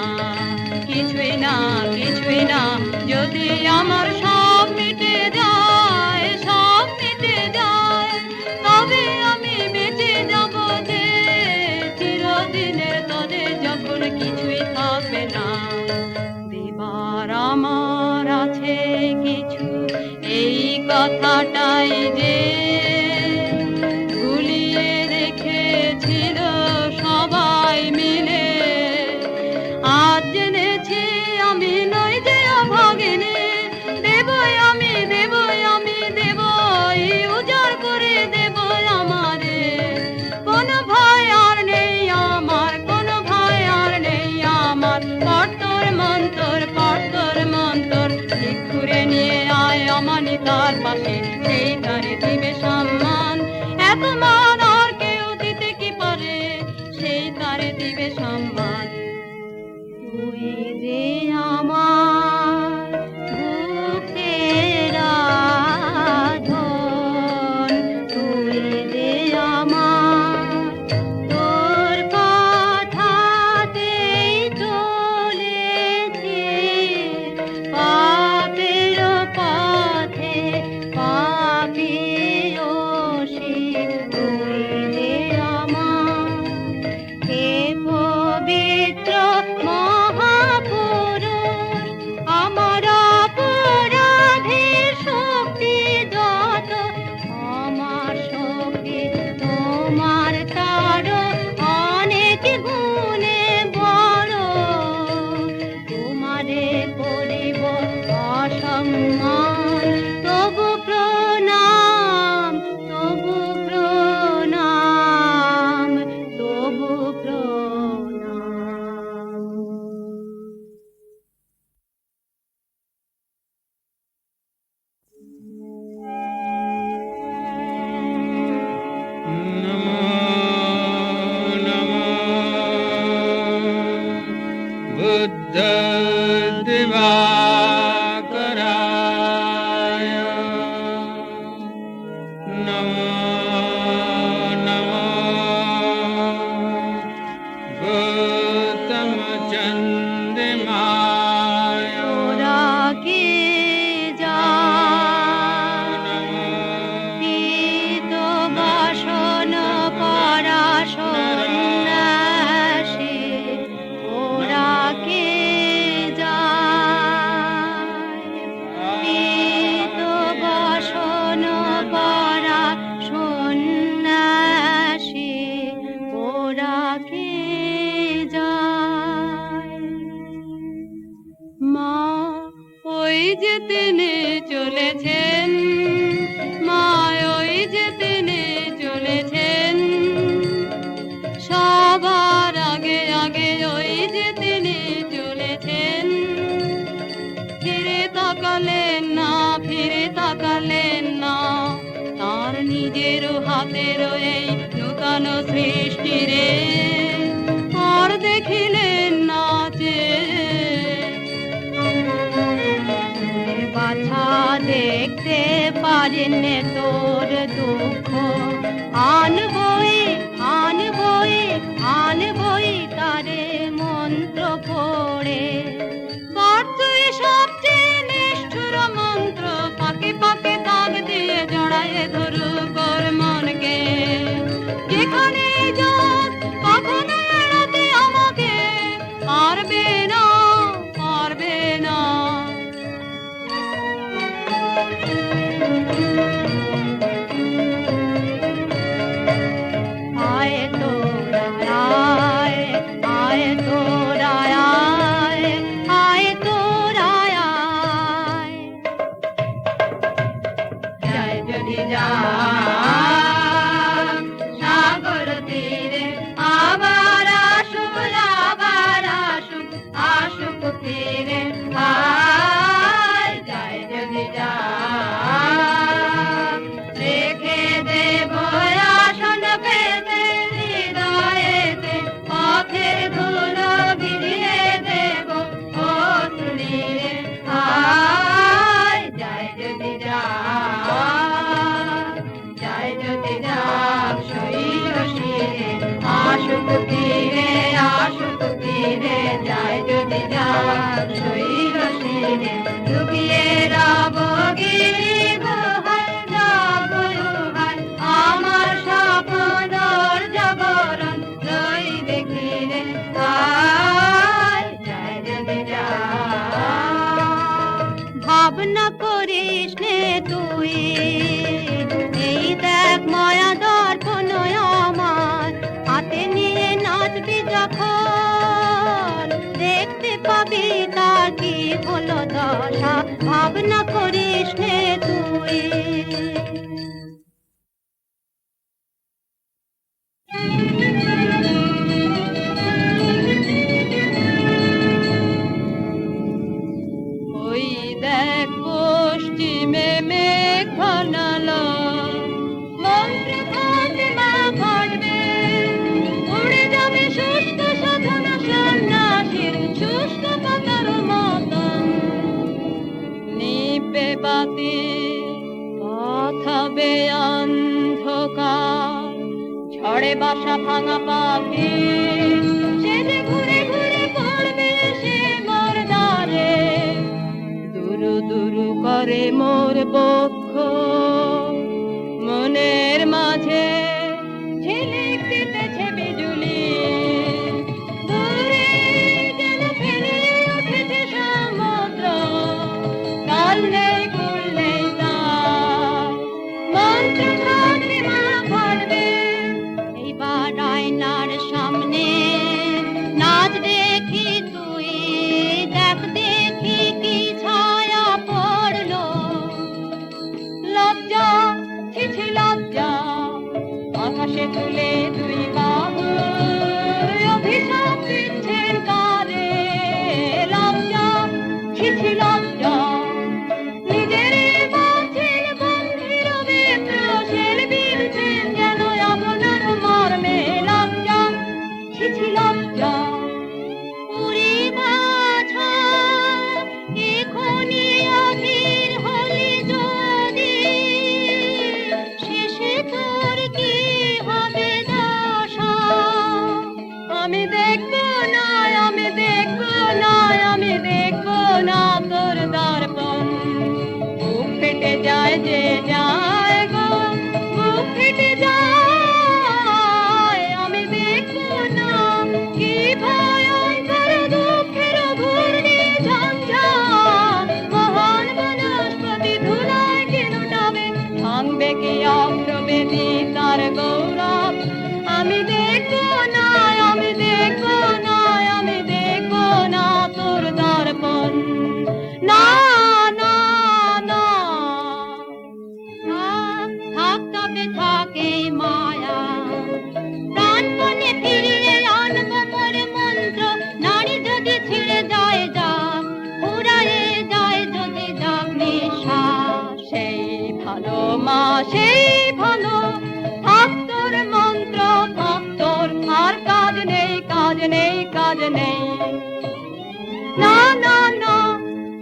কিছুই না, কিছুই না। যদি আমার সব মিটে যায়, সব মিটে যায়, তবে আমি বেঁচে যাব যে চিরদিনের তরে, যখন কিছুই থাকবে না। দেবার আমার আছে কিছু, এই কথাটাই যে গুলিয়ে রেখেছিল সবাই মিলে। আজ জেনেছি আমি নই যে অভাগিনী, দেবই আমি, দেবই আমি, দেবই উজাড় করে দেবই আমারে। কোনো ভয় আর নেই আমার, কোনো ভয় আর নেই আমার। পর্তর মন্তর, পর্তর মন্তর, ঠিক ঘুরে নিয়ে আয় অমানিতার পাশে, সেই তারে দিবে সম্মান। এত মান আর কেউ দিতে কি পারে, সেই তারে দিবে সম্মান। তুই যে আমার বুকের আধন, তুই যে আমার, তোর কথাতেই চলেছি পাপের পথে, পাপিয়সী। তুই যে আমার হে পবিত্র মহাপুরুষ, আমার অপরাধের শক্তি যত, আমার শক্তি তোমার তারও অনেক গুণে বড়। তোমারে করিব অসম্মান, তবু প্রণাম, তবু প্রণাম, তবু প্রণাম। নমো নমো বুদ্ধ দিবাকরায়, নমো নমো গৌতম চন্দ্রিমায়, ওরা কি জানে পীত বাসন পরা সন্ন্যাসী, ওরা কে যায় পীত বাসন পরা সন্ন্যাসী, ওরা কে যায়? মা ওই যে তিনি চলেছেন, মা ওই যে তিনি চলেছেন, সবার আগে আগে ওই যে তিনি চলেছেন। ফিরে তাকালেন না, ফিরে তাকালেন না, তার নিজের হাতের এই নূতন সৃষ্টি রে আর দেখিলেন না যে। বাছা দেখতে পারেন তোর দুঃখ, আনবই আনবই আনবই তারে মন্ত্র পড়ে। বর্তই সবচেয়ে নিষ্ঠুর মন্ত্র, পাকে পাকে দাগ দিয়ে জড়ায় ধরু কর মনকে। যেখানে যাক কখনো এড়াতে আমার যাক শৈল শিরে লুকিয়ে রব গিরি গুহায় জাগরুহায় আমার স্বপ্নর জাগরণ রইবে ঘিরে আয় যায় যদি যা ভাবনা করিস নে তুই এই দেখ মায়া দর্পণ আমার হাতে নিয়ে নাচবি যখন দেখতে পাবি তার কি হলো দশা ভাবনা করিস নে তুই ওই দেখ পশ্চিমে মেঘ ঘনালো মন্ত্র ফাতেমা ঘটবে উড়ে যাবে শুষ্ক সাধনা সন্ন্যাসীর শুষ্ক পাতার মতন নিবে বাতি পথ হবে অন্ধকার ঝড়ে বাসা ভাঙা পাখি সে যে ঘুরে ঘুরে পড়বে সে মোর দ্বারে দুরু দুরু করে মোর বক্ষ মনের মাঝে ঝিলিক দিতেছে বিজুলি দূরে যেন ফেলে উঠেছে সমুদ্র কাল নেই কুল নেই তার মন্ত্র ফাতেমা ঘটবে এইবার আয়নার সামনে নাচ দেখি তুই দেখ দেখি কি ছায়া পড়লো লজ্জা ছিছি লজ্জা আকাশে তুলে দুই বাহু অভিশাপ দিচ্ছেন কারে লজ্জা ছিছি লজ্জা নিজের বাঁচেন বন্ধির বেত্র শেল বিলছেন যেন আপনার মর্মে লজ্জা ছিছি লজ্জা উড়ি বাছা এখনই অধীর হলি যদি শেষে তোর কি হবে দশা আমি দেখবো না আমি দেখবো না আমি দেখবো না তোর দর্পণ বুক ফেটে যায় যে যায় গো বুক ফেটে যায় আমি দেখবো না কি ভয়ঙ্কর দুঃখের ঘূর্ণি ঝঞ্ঝাট মহান বনস্পতি ধুলায় কি লুটাবে ভাঙবে কি অগ্রবেদী তার গৌরব আমি দেখবো না আমি দেখবো না আমি দেখবো না তোর দর্পণ না না না থাক তবে থাকে মায়া প্রাণপণে ফিরিয়ে আনবো মোর মন্ত্র নারী যদি ছিঁড়ে যায় যাক ফুরায়ে যায় যদি যাক নিঃশ্বাস সেই ভালো মা সেই ভালো থাক তোর মন্ত্র থাক তোর আর কাজ নেই কাজ নেই কাজ নেই না না না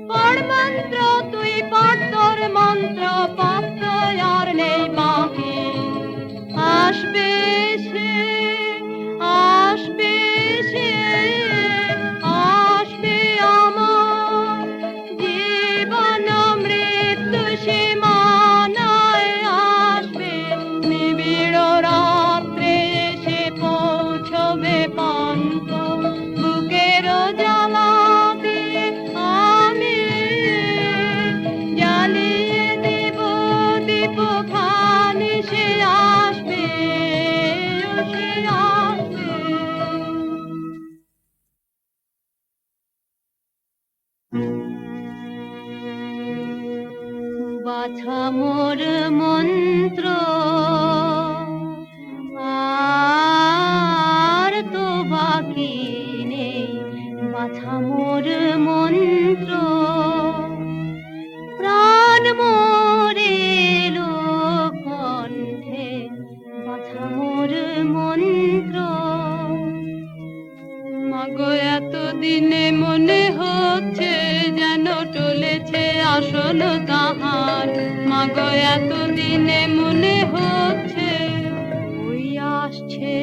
পড় মন্ত্র তুই পড় তোর মন্ত্র পাত্র আর নেই বাকি আসবে সে আসবে সে আসবে আমার জীবন মৃত্যু সীমানায় আসবে নিবিড় রাত্রে এসে পৌঁছবে পান্ত বুকের জ্বালাতে আমি জ্বালিয়ে দেব দীপ খানি সে আসবে সে আসবে বাছা মোর মন্ত্র আর তো বাকি নেই বাছা মোর মন্ত্র প্রাণ মোরে কণ্ঠে বাছা মোর মন্ত্র মাগো এতদিনে মনে হচ্ছে যেন টলেছে আসল কাহার মাগো এতদিনে মনে হচ্ছে ওই আসছে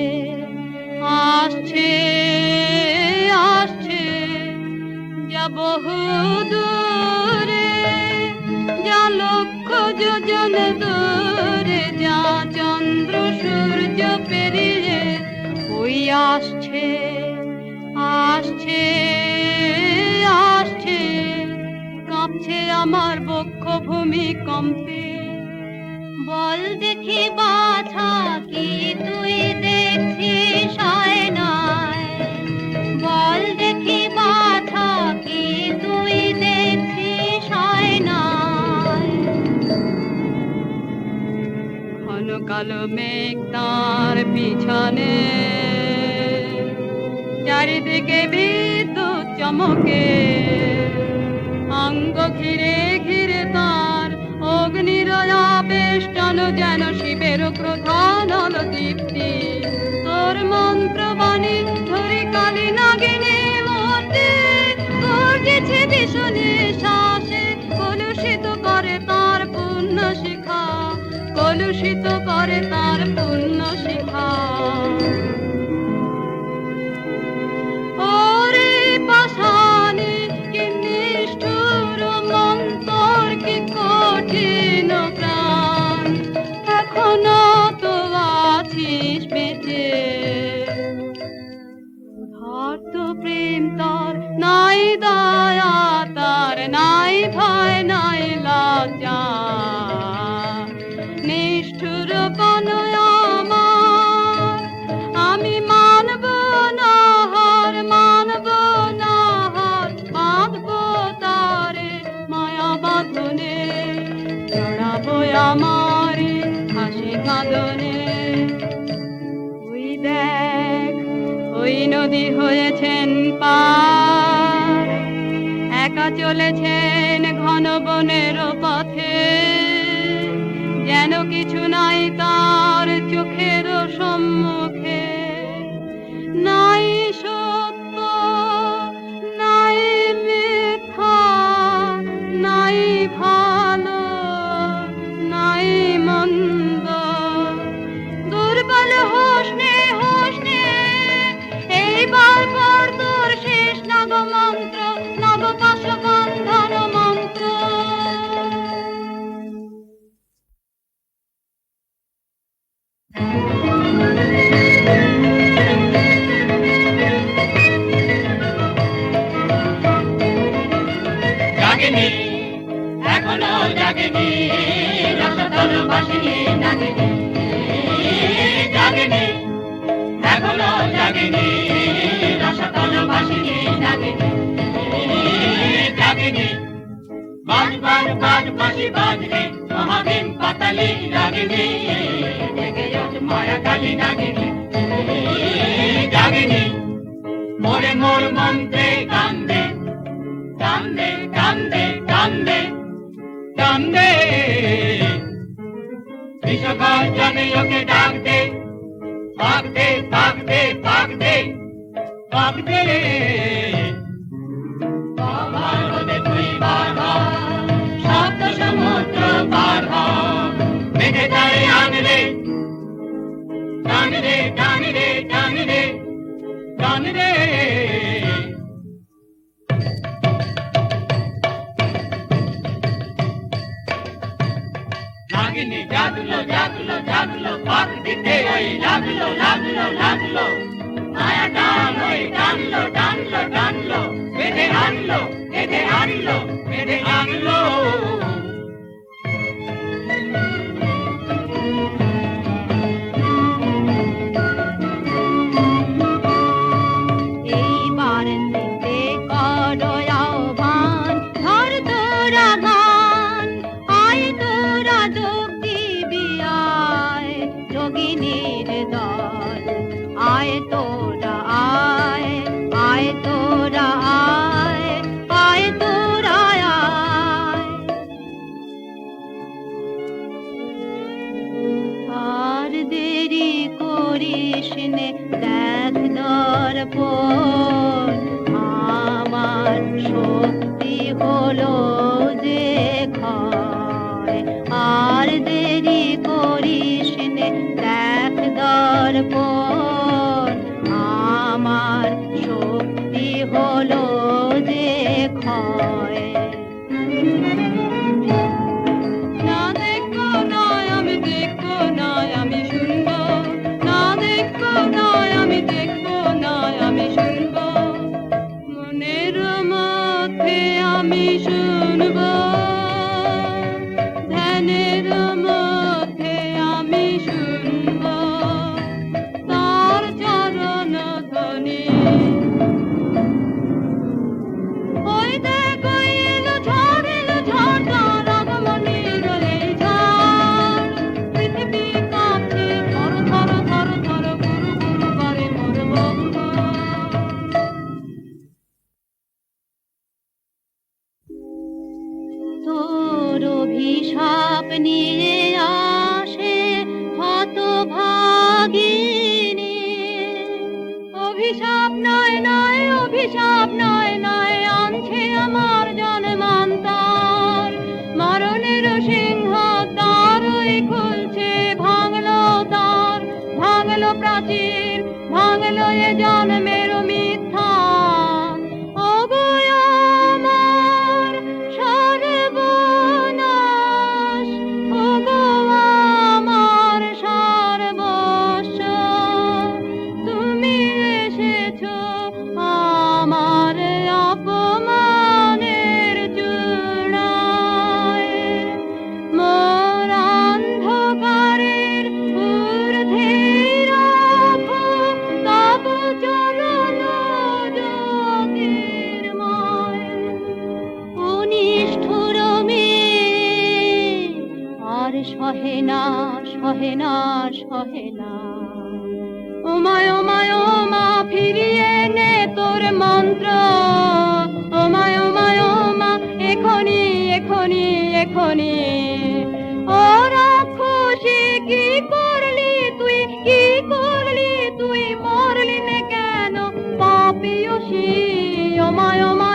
আসছে আসছে আসছে আসছে কাঁপছে আমার বক্ষ ভূমিকম্পে। বল দেখি বাছা কি তুই দেখছিস আয়নায়, বল দেখি বাছা কি তুই দেখছিস আয়নায়। ঘন কালো মেঘ তার পিছনে, চারিদিকে বিদ্যুৎ চমকে, অঙ্গ ঘিরে ঘিরে তার অগ্নির আবেষ্টন, যেন শিবের প্রধান দীপ্তি। তোর মন্ত্রবাণী ধরে কালী নাগিনী মূর্তি গর্জেছে ভীষণে শ্বাসে, কলুষিত করে তার পুণ্য শিখা, কলুষিত করে তার পুণ্য শিখা। ওরে পাষাণী কি নিষ্ঠুর মন্তর, কি কঠিন প্রাণ, এখনো তো আছিস বেঁচে। ধর্ত প্রেম তার নাই দয়া, তার নাই ভয় নাই লজ্জা, নিষ্ঠুর কনয় আমার আমি মানব না হার, মানব না হার, বাঁধবো তারে মায়া বাঁধনে, জড়াবো আমারে হাসি কাঁদনে। ওই দেখ ওই নদী হয়েছেন পার, একা চলেছেন ঘন বনের পথে, যেন কিছু নাই তার চোখের সম্মুখে। নাই সত্য নাই মিথ্যা, নাই ভালো নাই মন্দ, দুর্বল হোসনে হোসনে এইবার পর তোর শেষ নব মন্ত্র, নব পাশবন্ধন মন্ত্র। জাগেনি এখনো জাগেনি রসতল বাসিনী নাগিনী, জাগেনি এখনো জাগেনি রসতল বাসিনী নাগিনী, জাগেনি বাজ বাজ বাজ বাঁশি বাজরে মহাভীম পাতালি নাগিনী, জেগে ওঠ মায়া কালী নাগিনী, জাগেনি মোরে মোর মন্ত্রে কান্দে কান্দে কান্দে কান্দে কান্দে, বিশ্বগর্জনে ওকে ডাক দে, পাক দে পাক দে পাক দে পাক দে। বাবার হতে তুই বার হ, সপ্ত সমুদ্র পার হ, বেঁধে তারে আনরে টান রে টান রে টান রে টান রে। নাগিনী জাগলো জাগলো জাগলো, পাক দিতে ওই লাগলো লাগলো লাগলো, মায়া টান ওই টানলো টানলো টানলো, বেঁধে আনলো বেঁধে আনলো বেঁধে আনলো। এইবার দিতে করো আহ্বান, ধর তোরা গান, আয় তোরা যোগ দিবি আয়, যোগিনীর দল আয় তোরা আয়, আয় তোরা আয়, আয় তোরা আয়। আর দেরি করিস নে দেখ দর্পণ, আমার শক্তি হলো যে ক্ষয়। আর দেরি করিস নে দেখ দর্পণ, আমার শক্তি হলো যে ক্ষয়। না দেখবো নয় আমি দেখবো নয় আমি শুনবো, না দেখবো নয় আমি দেখবো নয় নয় নয় অভিশাপ নয় নয় আনছে আমার জন্মান্তর মরণের সিংহ দ্বারই খুলছে ভাঙলো প্রাচীর ভাঙলো এ জন্মের মিথ্যা ওগো আমার সর্বনাশ ওগো আমার সর্বস্ব তুমি এসেছো আমার অপমানের চূড়ায় মোর অন্ধকারের ঊর্ধ্বে রাখো তব চরণ জ্যোতির্ময় অনিষ্ঠুর মেয়ে আর সহে না ওমায় ওমা ফিরিয়ে নে তোর মন্ত্র ওমায় ওমা এখনি ও রাক্ষসী কি করলি তুই মরলি নে কেন পাপিয়সী ওমায় ওমা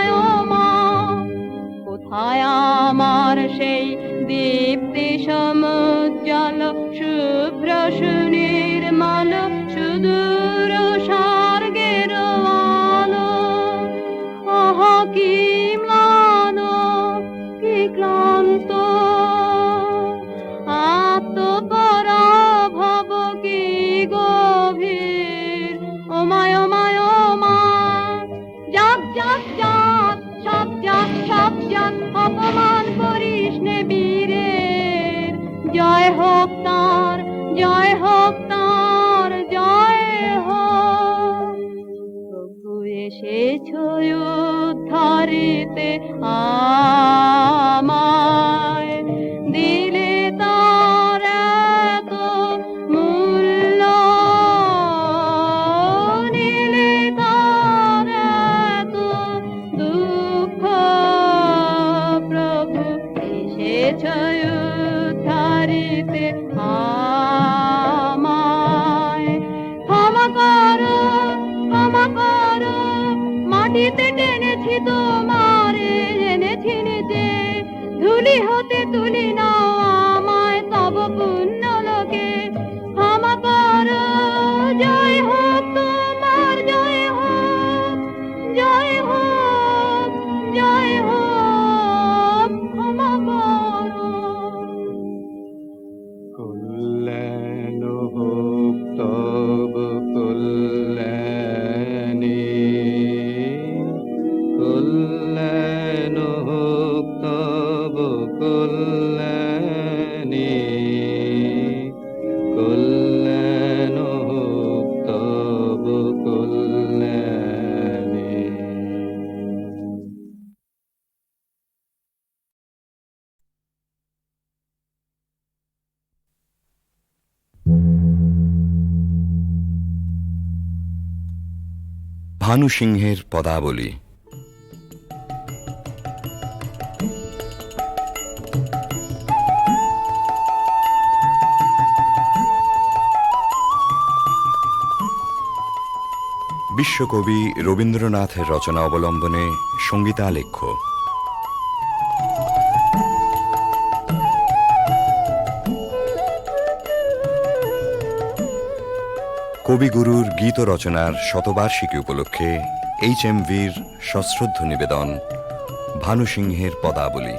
কোথায় আমার সেই দীপ্তি সমুজ্জ্বল শুভ্র সুনির্মল সুদূর স্বর্গের আলো আহা কি ম্লান কি ক্লান্ত আত্মপরাভব কি গভীর ওমায় যাক সব যাক অপমান করিস নে বীরের জয় হোক তার জয় হোক প্রভু এসেছো উদ্ধারিতে আমায় দিলে তার এত মূল্য নিলে তার এত দুঃখ প্রভু এসেছো উদ্ধারিতে আমায় ক্ষমা করো মাটিতে টেনেছি তোমারে এনেছি নিজে ধুলি হতে তুলি নাও আমায় তব পুণ্য লোকে ক্ষমা করো জয় হোক তোমার জয় হোক ক্ষমা করো কল্যাণ হোক তব কল্যাণী কল্যাণ হোক তব কল্যাণী কল্যাণ হোক তব কল্যাণী ভানু সিংহের পদাবলী। বিশ্বকবি রবীন্দ্রনাথের রচনা অবলম্বনে সঙ্গীতালেখ্য। কবিগুরুর গীত রচনার শতবার্ষিকী উপলক্ষে HMVর সশ্রদ্ধ নিবেদন ভানু সিংহের পদাবলী।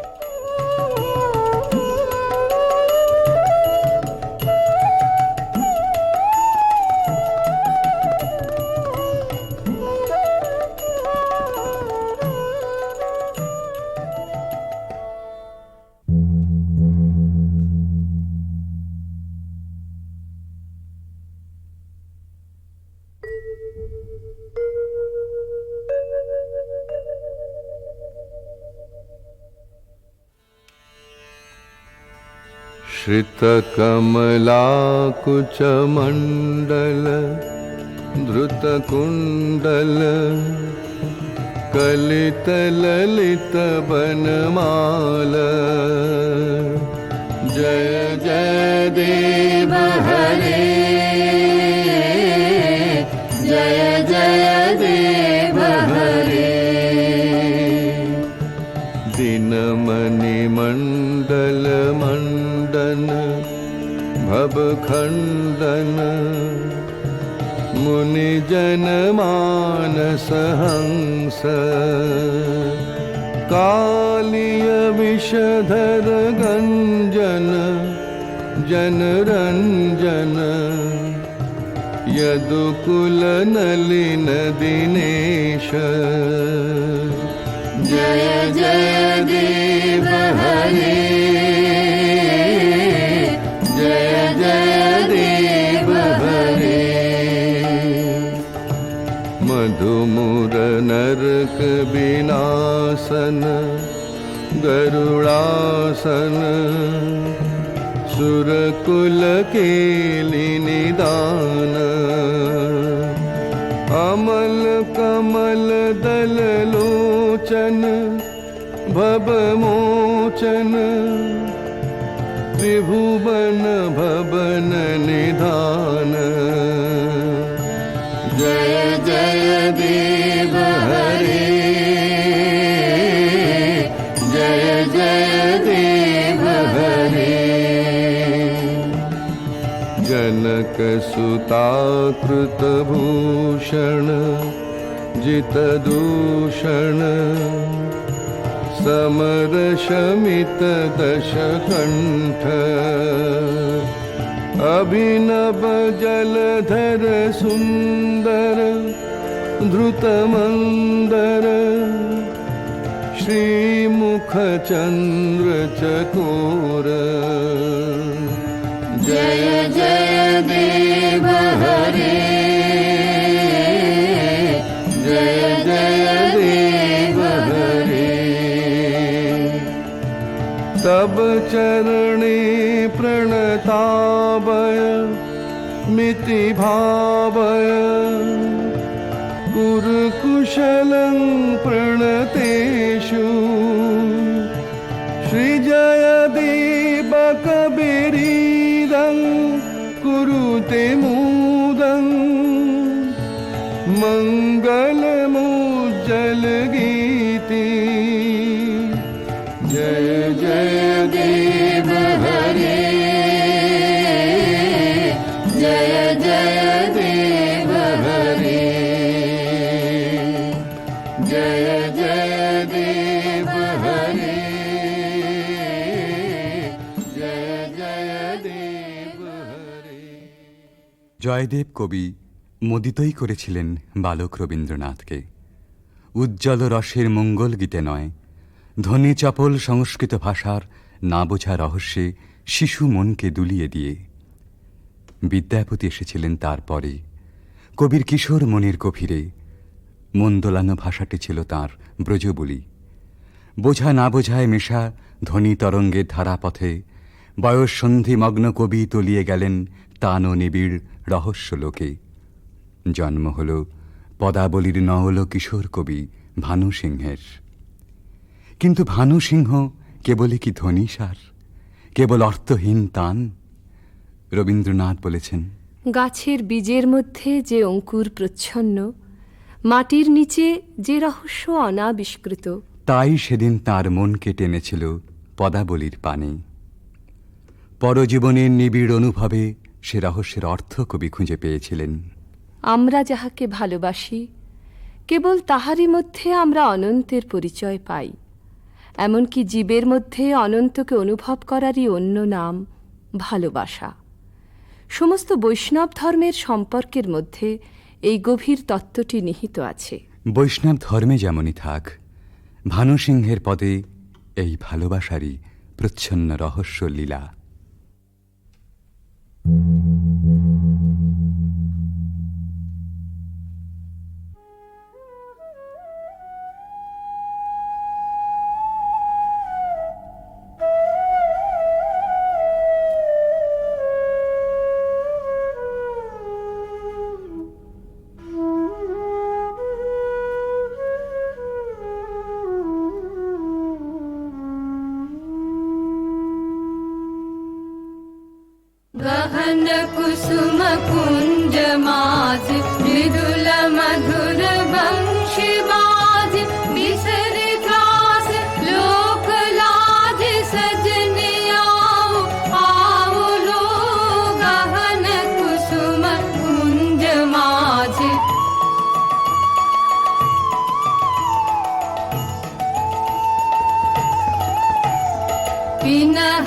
श्रितकमलाकुचमण्डल धृतकुण्डल कलितललितवनमाल जय जय देव हरे जय जय देव भव खंडन मुनि जन मानस हंस कालिय विषधर गंजन जन रंजन यदुकुल नलिन दिनेश जय जय देव हरे जय जय देव हरे मधुमुर नरक विनाशन गरुड़ासन सुरकुल केलि निदान अमल कमल दल लोचन भव मोचन त्रिभुवन भवन निधान जय जय देव हरे जय जय देव हरे जनक सुता कृत भूषण जित दूषण समर शमित दश कंठ अभिनव जलधर सुंदर धृत मंदर श्रीमुख चंद्र चकोर जय जय देव हरे जय जय देव हरे तब चरणे प्रणतावय मिति भावय कुरुकुशलं प्रणतेषु श्रीजय दीपक बिरीदं कुरुते मुदं मंगलमुज्जल गीति जय जय देव हरे जय जय देव हरे जय जय देव हरे जय जय देव हरे জয়দেব কবি মোদিতই করেছিলেন বালক রবীন্দ্রনাথকে। উজ্জ্বল রসের মঙ্গল গীতে নয়, ধ্বনি চপল সংস্কৃত ভাষার না বোঝা রহস্যে শিশু মনকে দুলিয়ে দিয়ে। বিদ্যাপতি এসেছিলেন তারপরে, কবির কিশোর মনের গভীরে। মন দোলানো ভাষাটি ছিল তাঁর ব্রজবুলি। বোঝা না বোঝায় মেশা ধ্বনি তরঙ্গের ধারাপথে বয়স সন্ধিমগ্ন কবি তলিয়ে গেলেন তান ও নিবিড় রহস্য লোকে। জন্ম হল পদাবলীর নওল কিশোর কবি ভানু সিংহের। কিন্তু ভানু সিংহ কেবলই কি ধ্বনিসার, কেবল অর্থহীন তান? রবীন্দ্রনাথ বলেছেন, গাছের বীজের মধ্যে যে অঙ্কুর প্রচ্ছন্ন, মাটির নিচে যে রহস্য অনাবিষ্কৃত, তাই সেদিন তার মনকে টেনেছিল পদাবলীর পানে। পরজীবনের নিবিড় অনুভবে সে রহস্যের অর্থ কবি খুঁজে পেয়েছিলেন। আমরা যাহাকে ভালোবাসি, কেবল তাহারই মধ্যে আমরা অনন্তের পরিচয় পাই। এমনকি জীবের মধ্যে অনন্তকে অনুভব করারই অন্য নাম ভালোবাসা। সমস্ত বৈষ্ণব ধর্মের সম্পর্কের মধ্যে এই গভীর তত্ত্বটি নিহিত আছে। বৈষ্ণব ধর্মে যেমনই থাক, ভানু সিংহের পদে এই ভালোবাসারই প্রচ্ছন্ন রহস্য লীলা। गहन कुसुम कुंज माज मृदुल मधुर वंशी बाज बिसर त्रास लोक लाज सजने आओ आओ लोग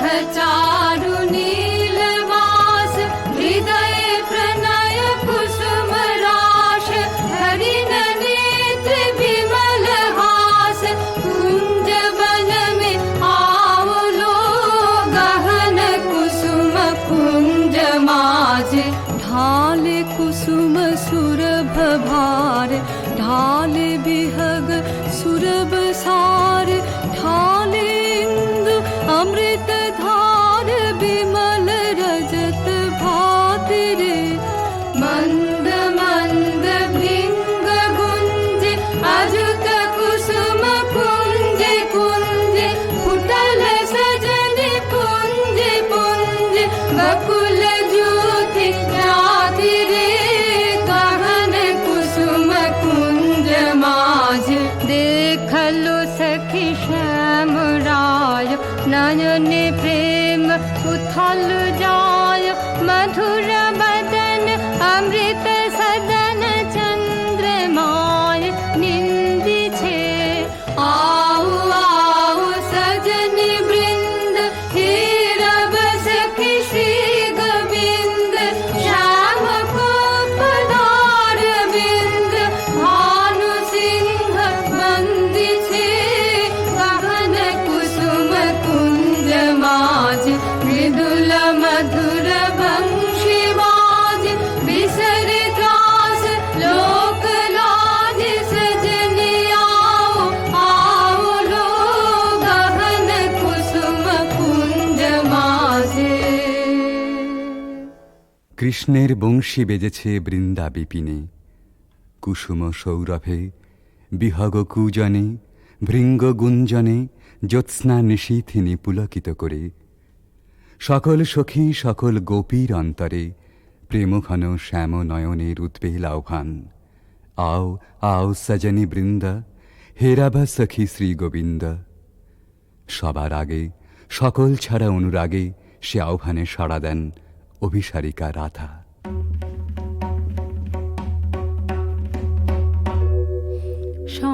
सहचारु नीलवास हृदय प्रणय कुसुम राश हरिण नेत्र विमल हास कुंज वन में आओ लो गहन कुसुम कुंज माज ढाले कुसुम सुरभ भार ढाले बिहग सुरभ सार ढाले इंदु अमृत धार विमल रजत भाति रे मंद मंद भृंग गुंज अजुत कुसुम कुंज कुंज फुटल सजन पुंज पुंज बकुल ज्योति राधि रे गहन कुसुम कुंज माज देखलो सखी श्याम राय नयन प्रेम उथल जाय मधुर बदन अमृत सदन चंद्रमाय निंदी छे आओ आओ सजन वृंद हे रब सखी श्री गोविंद श्याम को पधार बिंद भानु सिंह बंदी छे गहन कुसुम कुंज माज मृदुल मधुर वंशी बाज बिसर त्रास लोक लाज सजन आओ आओ लो गहन कुसुम कुंज माजे কৃষ্ণের বংশী বেজেছে বৃন্দা বিপিনে কুসুম সৌরভে বিহগ কূজনে ভৃঙ্গ গুঞ্জনে জ্যোৎস্না নিশীথিনী পুলকিত করে সকল সখী সকল গোপীর অন্তরে প্রেমঘন শ্যাম নয়নের উদ্বেল আহ্বান আও আও সজনী বৃন্দা হেরাবা সখী শ্রী গোবিন্দ সবার আগে সকল ছাড়া অনুরাগে সে আহ্বানে সাড়া দেন অভিসারিকা রাধা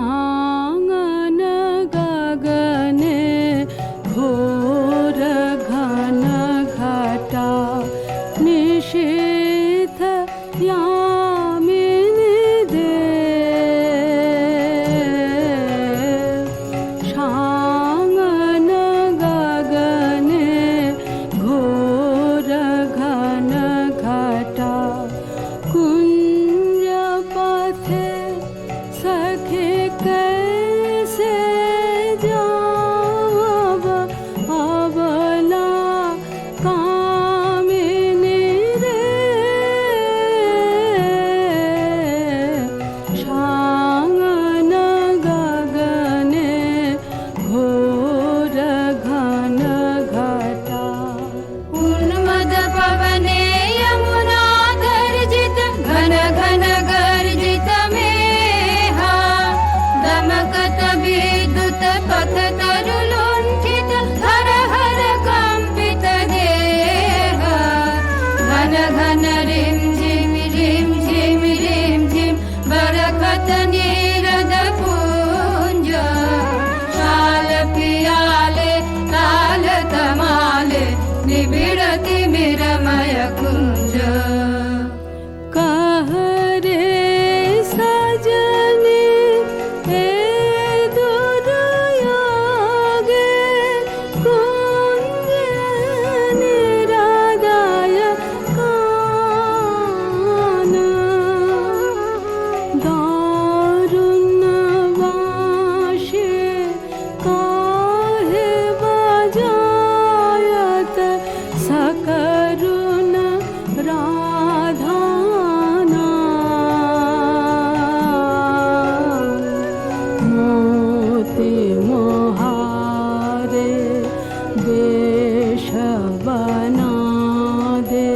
शांगन गगने घोर घन घटा निशीथ यामिनी दे शांगन गगने घोर घन घटा कुंज पथे सखे कैसे जाव अबला कामिनी रे शांगन गगने घोर घन घटा उन्मद पवने यमुना गर्जित घन घन गर्जित मेहा दमकत विद्युत पथ तरु लुण्ठित हर हर कंपित देह घन घन रिम झिम रिम झिम बरखत नीरद पुंज शाल पियाले ताल तमाले निबिड़ति मिरमय कुंज कह रे सजनी हे दुर्योगे कुंज निरादाय कान दारुण वाशे काहे बजायत सकरुण राधाना मोती मोहारे वेश बना दे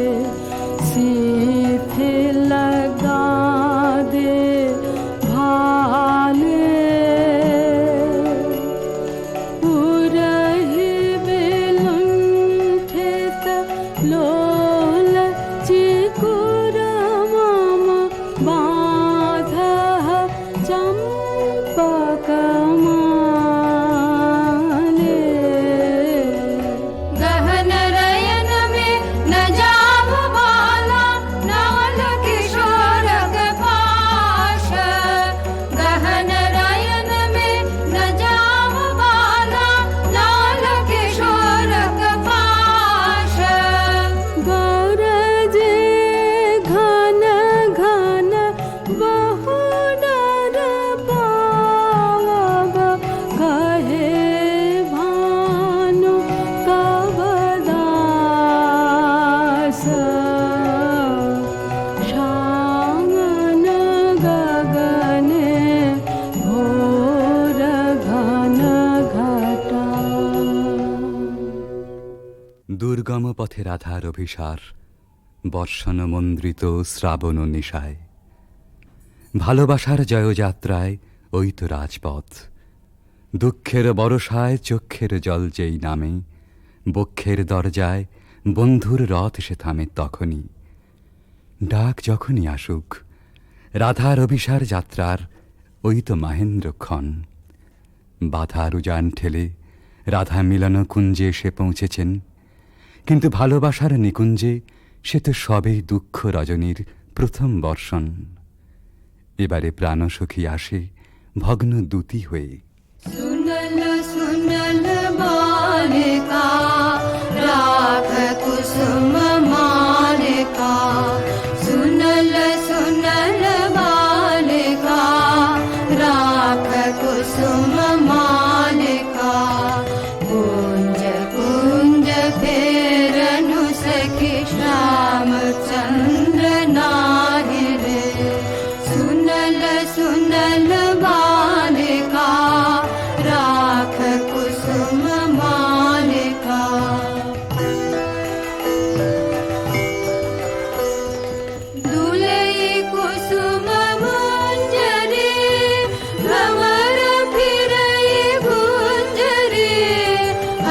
सीथे लगा दे भाले उरहि विलुण्ठित लोल चिकुर मम बाधः चम्पकमाले गहन দুর্গম পথে রাধার অভিসার, বর্ষণ মন্দ্রিত শ্রাবণ নিশায়। ভালোবাসার জয়যাত্রায় ওই তো রাজপথ, দুঃখের বরষায় চক্ষের জল যেই নামে, বক্ষের দরজায় বন্ধুর রথ সে থামে তখনই। ডাক যখনই আসুক, রাধার অভিসার যাত্রার ওই তো মাহেন্দ্রক্ষণ। বাধার উজান ঠেলে রাধা মিলন কুঞ্জে এসে পৌঁছেছেন, কিন্তু ভালোবাসার নিকুঞ্জে সে তো সবেই দুঃখ রজনীর প্রথম বর্ষণ। এবারে প্রাণসখী আসে ভগ্ন দূতি হয়ে। सुनल सुनल बालिका राख कुसुम मालिका, सुनल सुनल बालिका राख कुसुम मालिका। कुंज कुंज फेरनु सखी श्याम चंद्र नाहि रे, सुनल सुनल बालिका राख कुसुम मालिका। दुलई कुसुम मंजरी भंवर फिरई गुंजरी,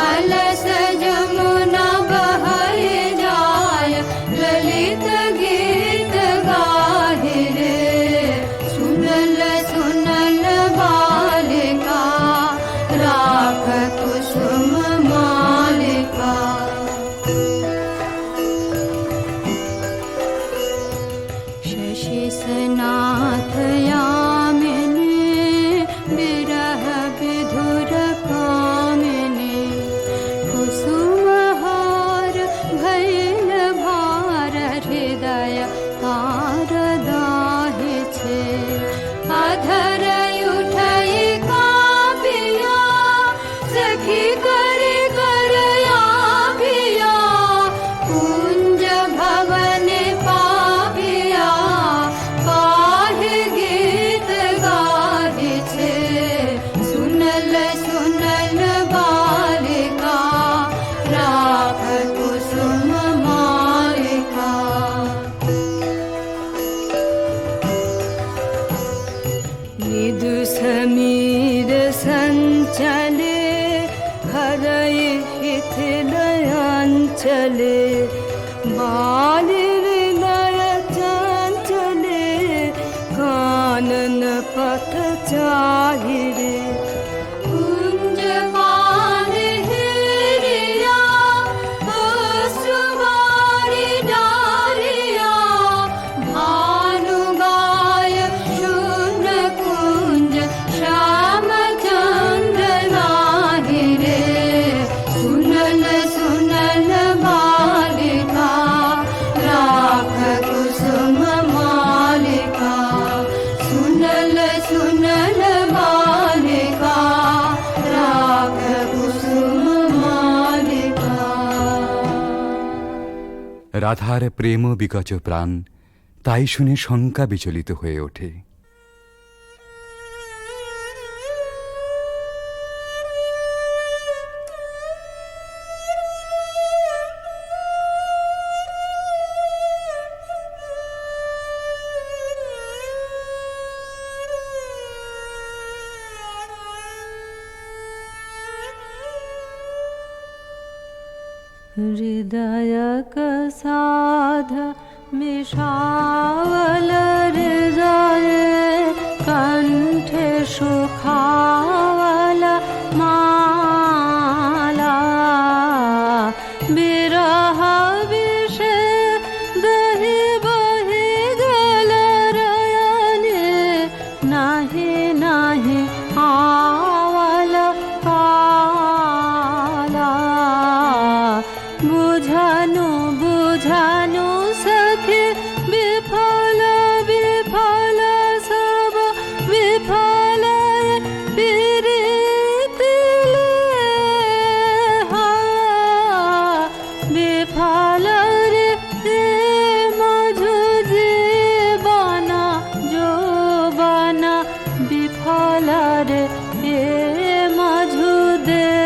अलस जमुना बहै जाय ललित गीत गाहि रे, सुनल सुनल बालिका राख कुसुम मालिका। शशि सनाथ यामिनी विरह विधुर कामिनी, कुसुम हार भैल भार हृदय तार दाहि छे। अधर उठई कापिया सखी करे करया पिया, कुंज भवन पापिया काहे गीत गाहि छे। सुनल सुनल बालिका राख कुसुम मालिका। निदु समीर संचले हरय हिथिलयांचले, बालिर लय चंचले कानन पथ चाहि रे। कुंज पान हेरिया अश्रुवारी डारिया, भानु गाय शून्य कुंज श्याम चंद्र नाहि रे, सुनल सुनल बालिका राख कुसुम मालिका। सुनल सुनल बालिका राख कुसुम मालिका। রাধার প্রেম বিকচ প্রাণ, তাই শুনে শঙ্কা বিচলিত হয়ে ওঠে। हृदय साध मिषावल हृदय, कंठे सुखावल माला। विरह विषे दहि बहि गल रयने, नाही नाही आवल काला। बुझानु बुझानु सखी विफल विफल सब विफल प्रीति लेहा। विफल रे मधु जीवन जोबन, विफल रे मधु देहा।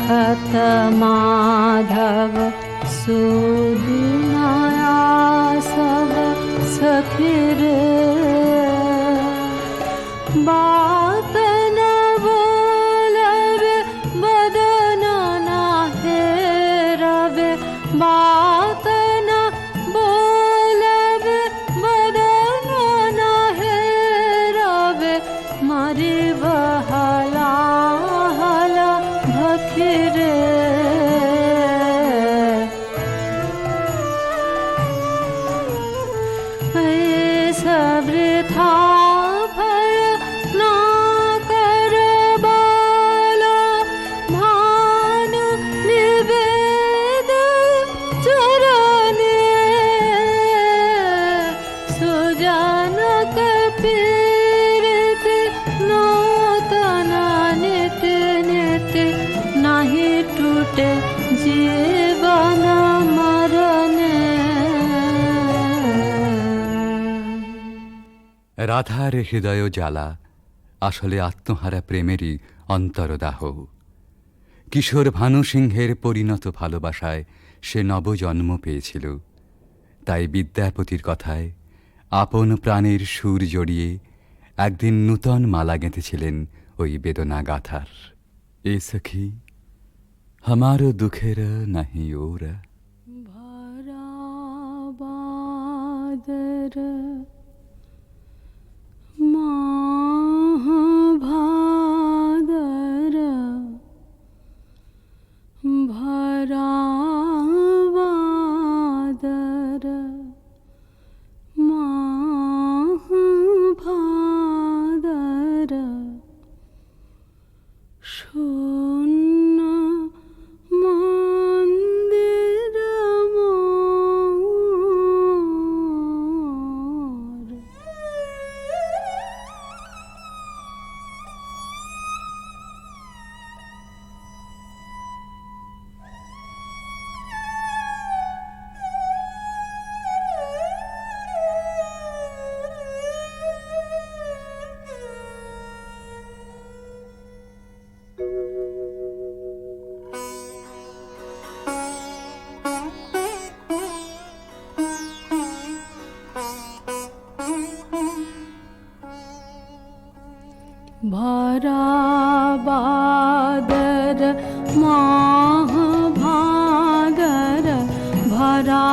भक्त माधव सुदिनाया सब सखीर बात न बोलबे बदन न हेरबे बात न बोलबे बदन न हेरबे मारी बहला हला भखिरे सबृथा भर ना कर बाला भानु निवेद चरणे सुजनक पीड़ित नूतन नित नित नहीं टूटे जीवन मरणे। রাধার হৃদয় জ্বালা আসলে আত্মহারা প্রেমেরই অন্তরদাহ। কিশোর ভানু সিংহের পরিণত ভালোবাসায় সে নবজন্ম পেয়েছিল। তাই বিদ্যাপতির কথায় আপন প্রাণের সুর জড়িয়ে একদিন নূতন মালা গেঁথেছিলেন ওই বেদনা গাথার। এ সখী हमारो दुखेर नहीं ओरा भरा बादर माह भादर भरा बादर माह भादर शून्य मंदिर मोर। भरा बादर माह भादर भरा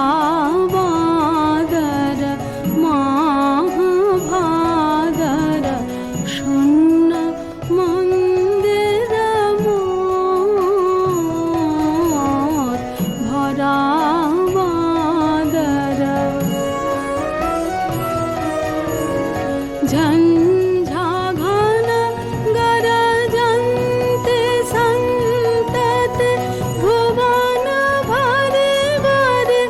बादर माह भादर शून्य मंदिर मोर भरा बादर झंझा घन गरजन्ते सन्तते भुवन भरि भरि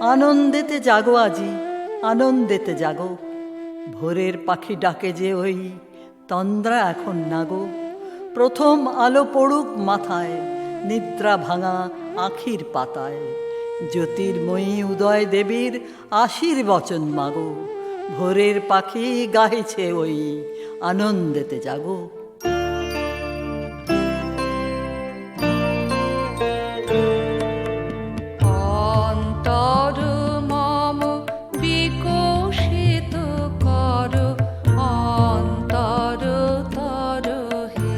আনন্দেতে জাগো আজি, আনন্দেতে জাগো। ভোরের পাখি ডাকে যে ওই তন্দ্রা এখন নাগো। প্রথম আলো পড়ুক মাথায়, নিদ্রা ভাঙা আখির পাতায়। জ্যোতির্ময়ী উদয় দেবীর আশীর্বচন মাগো। ভোরের পাখি গাইছে ওই আনন্দেতে জাগো। অন্তর মম বিকশিত কর, অন্তর তর হে।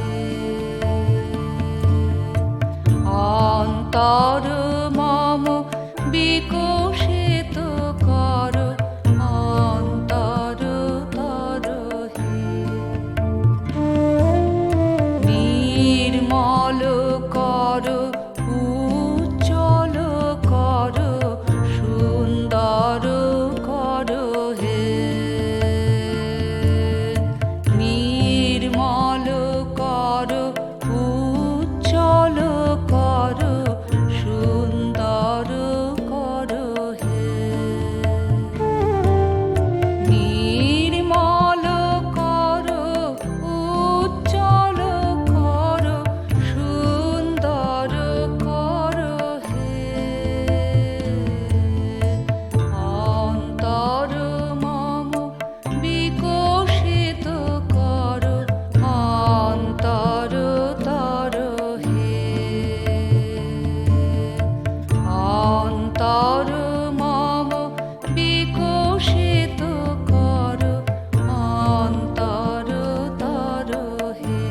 অন্তর মম বিকশিত কর, অন্তর তর হে। নির্মল কর, উজ্জ্বল কর, সুন্দর কর হে। নির্মল কর, উজ্জ্বল কর, সুন্দর কর হে। নির্মল কর, উজ্জ্বল কর, সুন্দর কর হে। অন্তর মম বিকশিত কর, অন্তর তর হে। অন্তর মম বিকশিত কর, অন্তর তর হে।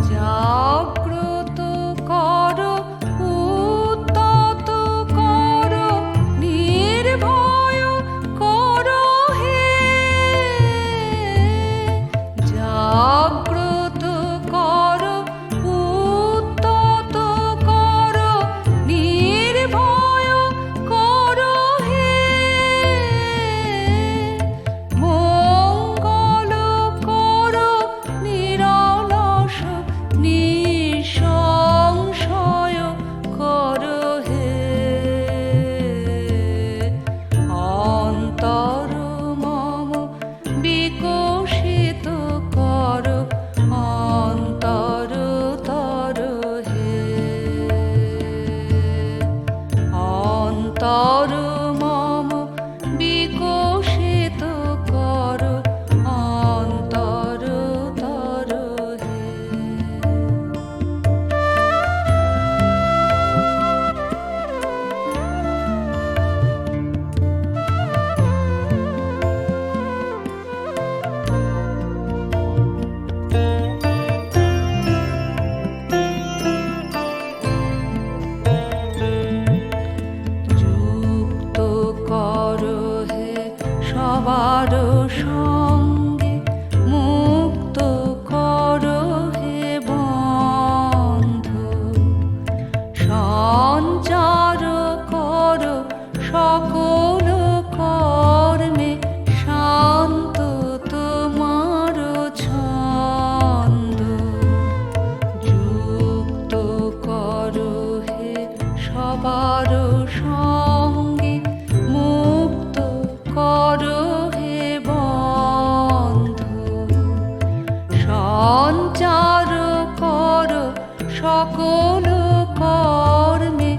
জাগ্রত কর, উদ্যত কর, নির্ভয় কর হে। জাগ্রত কর, উদ্যত কর, নির্ভয় কর হে। মঙ্গল কর, নিরলস নিঃসংশয় কর হে। অন্তর মম বিকশিত কর, অন্তর তর হে। অন্তর মম বিকশিত কর, অন্তর তর হে। যুক্ত কর হে সবার সঙ্গে, মুক্ত কর হে বন্ধ। সঞ্চার কর সকল কর্মে, শান্ত তোমার ছন্দ। যুক্ত কর হে সবার সঙ্গে, মুক্ত কর হে বন্ধ। সঞ্চার কর সকল কর্মে,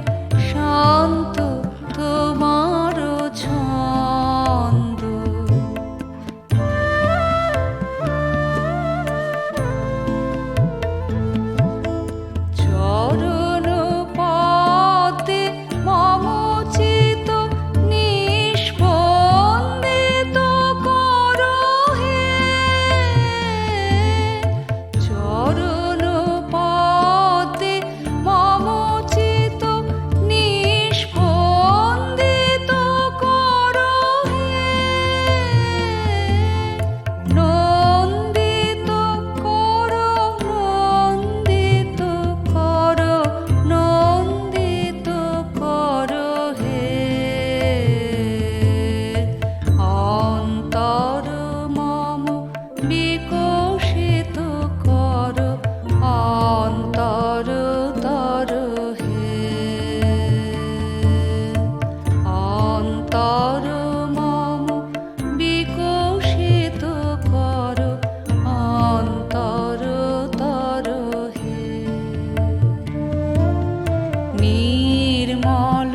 নির্মল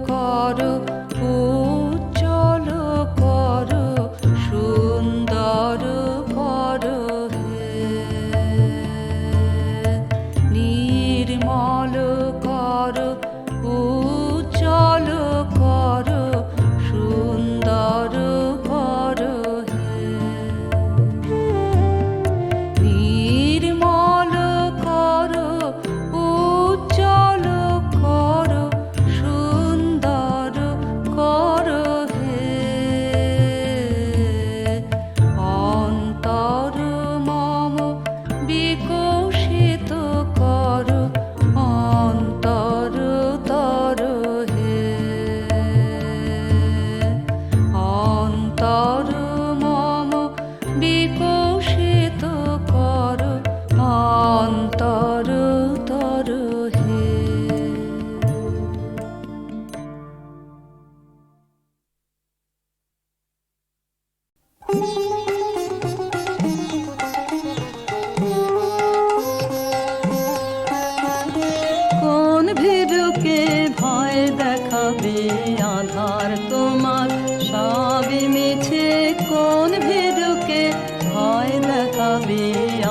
করো উজ্জ্বল করো সুন্দর করো হে নির্মল করো উজ্জ্বল করো সুন্দর করো হে নির্মল করো উজ্জ্বল করো সুন্দর করো হে অন্তর মম বিকশিত করো অন্তর তর হে অন্তর মম বিকশিত করো অন্তর তর হে কোন ভীরুকে ভয় দেখাবে আধার তোমার সবই মিছে কোন ভীরুকে ভয় দেখাবে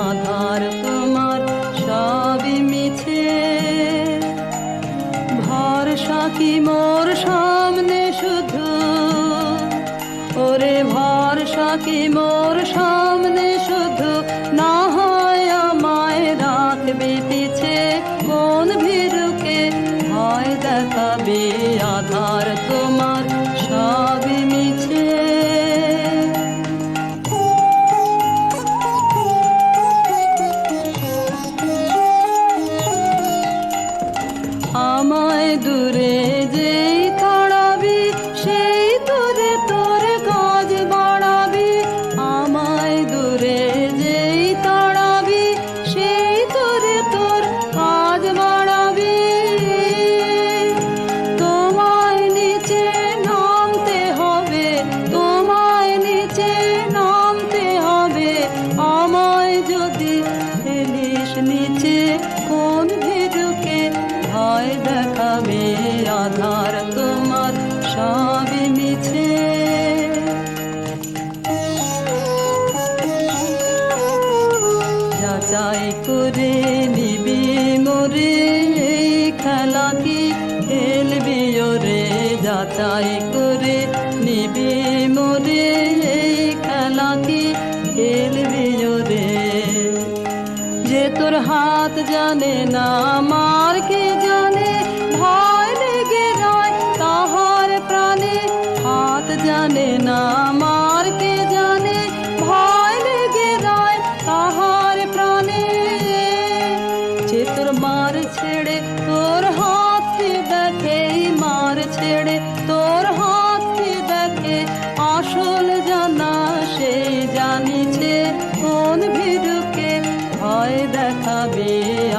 আধার তোমার সবই মিছে ভরসা কি মোর সামনে শুধু ওরে ভরসা কি মোর সামনে শুধু না হয় আমায় রাখবে পিছে কোন ভীরুকে ভয় দেখাবে আধার তোমার সবই মিছে আমায় দূরে যেই তাড়াবি সেই দূরে তোর কাজ বাড়াবি আমায় দূরে যেই তাড়াবি সেই দূরে তোর কাজ বাড়াবি তোমায় নিচে নামতে হবে তোমায় নিচে নামতে হবে আমায় যদি ফেলিস নিচে কোন ভীরুকে ভয় দেখাবে আধার তোমার সবই মিছে যাচাই করে নিবি মোরে এই খেলা কি খেলবি ওরে যাচাই করে নিবি মোরে এই খেলা কি খেলবি ওরে যে তোর হাত জানে না মার কে জানে ভয় লেগে রয় তাহার প্রাণে হাত জানে না মার কে জানে ভয় লেগে রয় তাহার প্রাণে যে তোর মার ছেড়ে তোর হাতকে দেখে মার ছেড়ে তোর হাতকে দেখে আসল জানা সেই জানিছে কোন ভীরুকে ভয় দেখাবে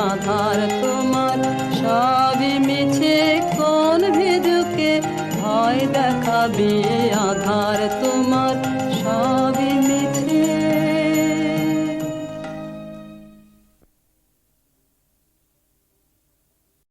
আধার তোমার সবই মিছে কোন ভীরুকে ভয় দেখাবে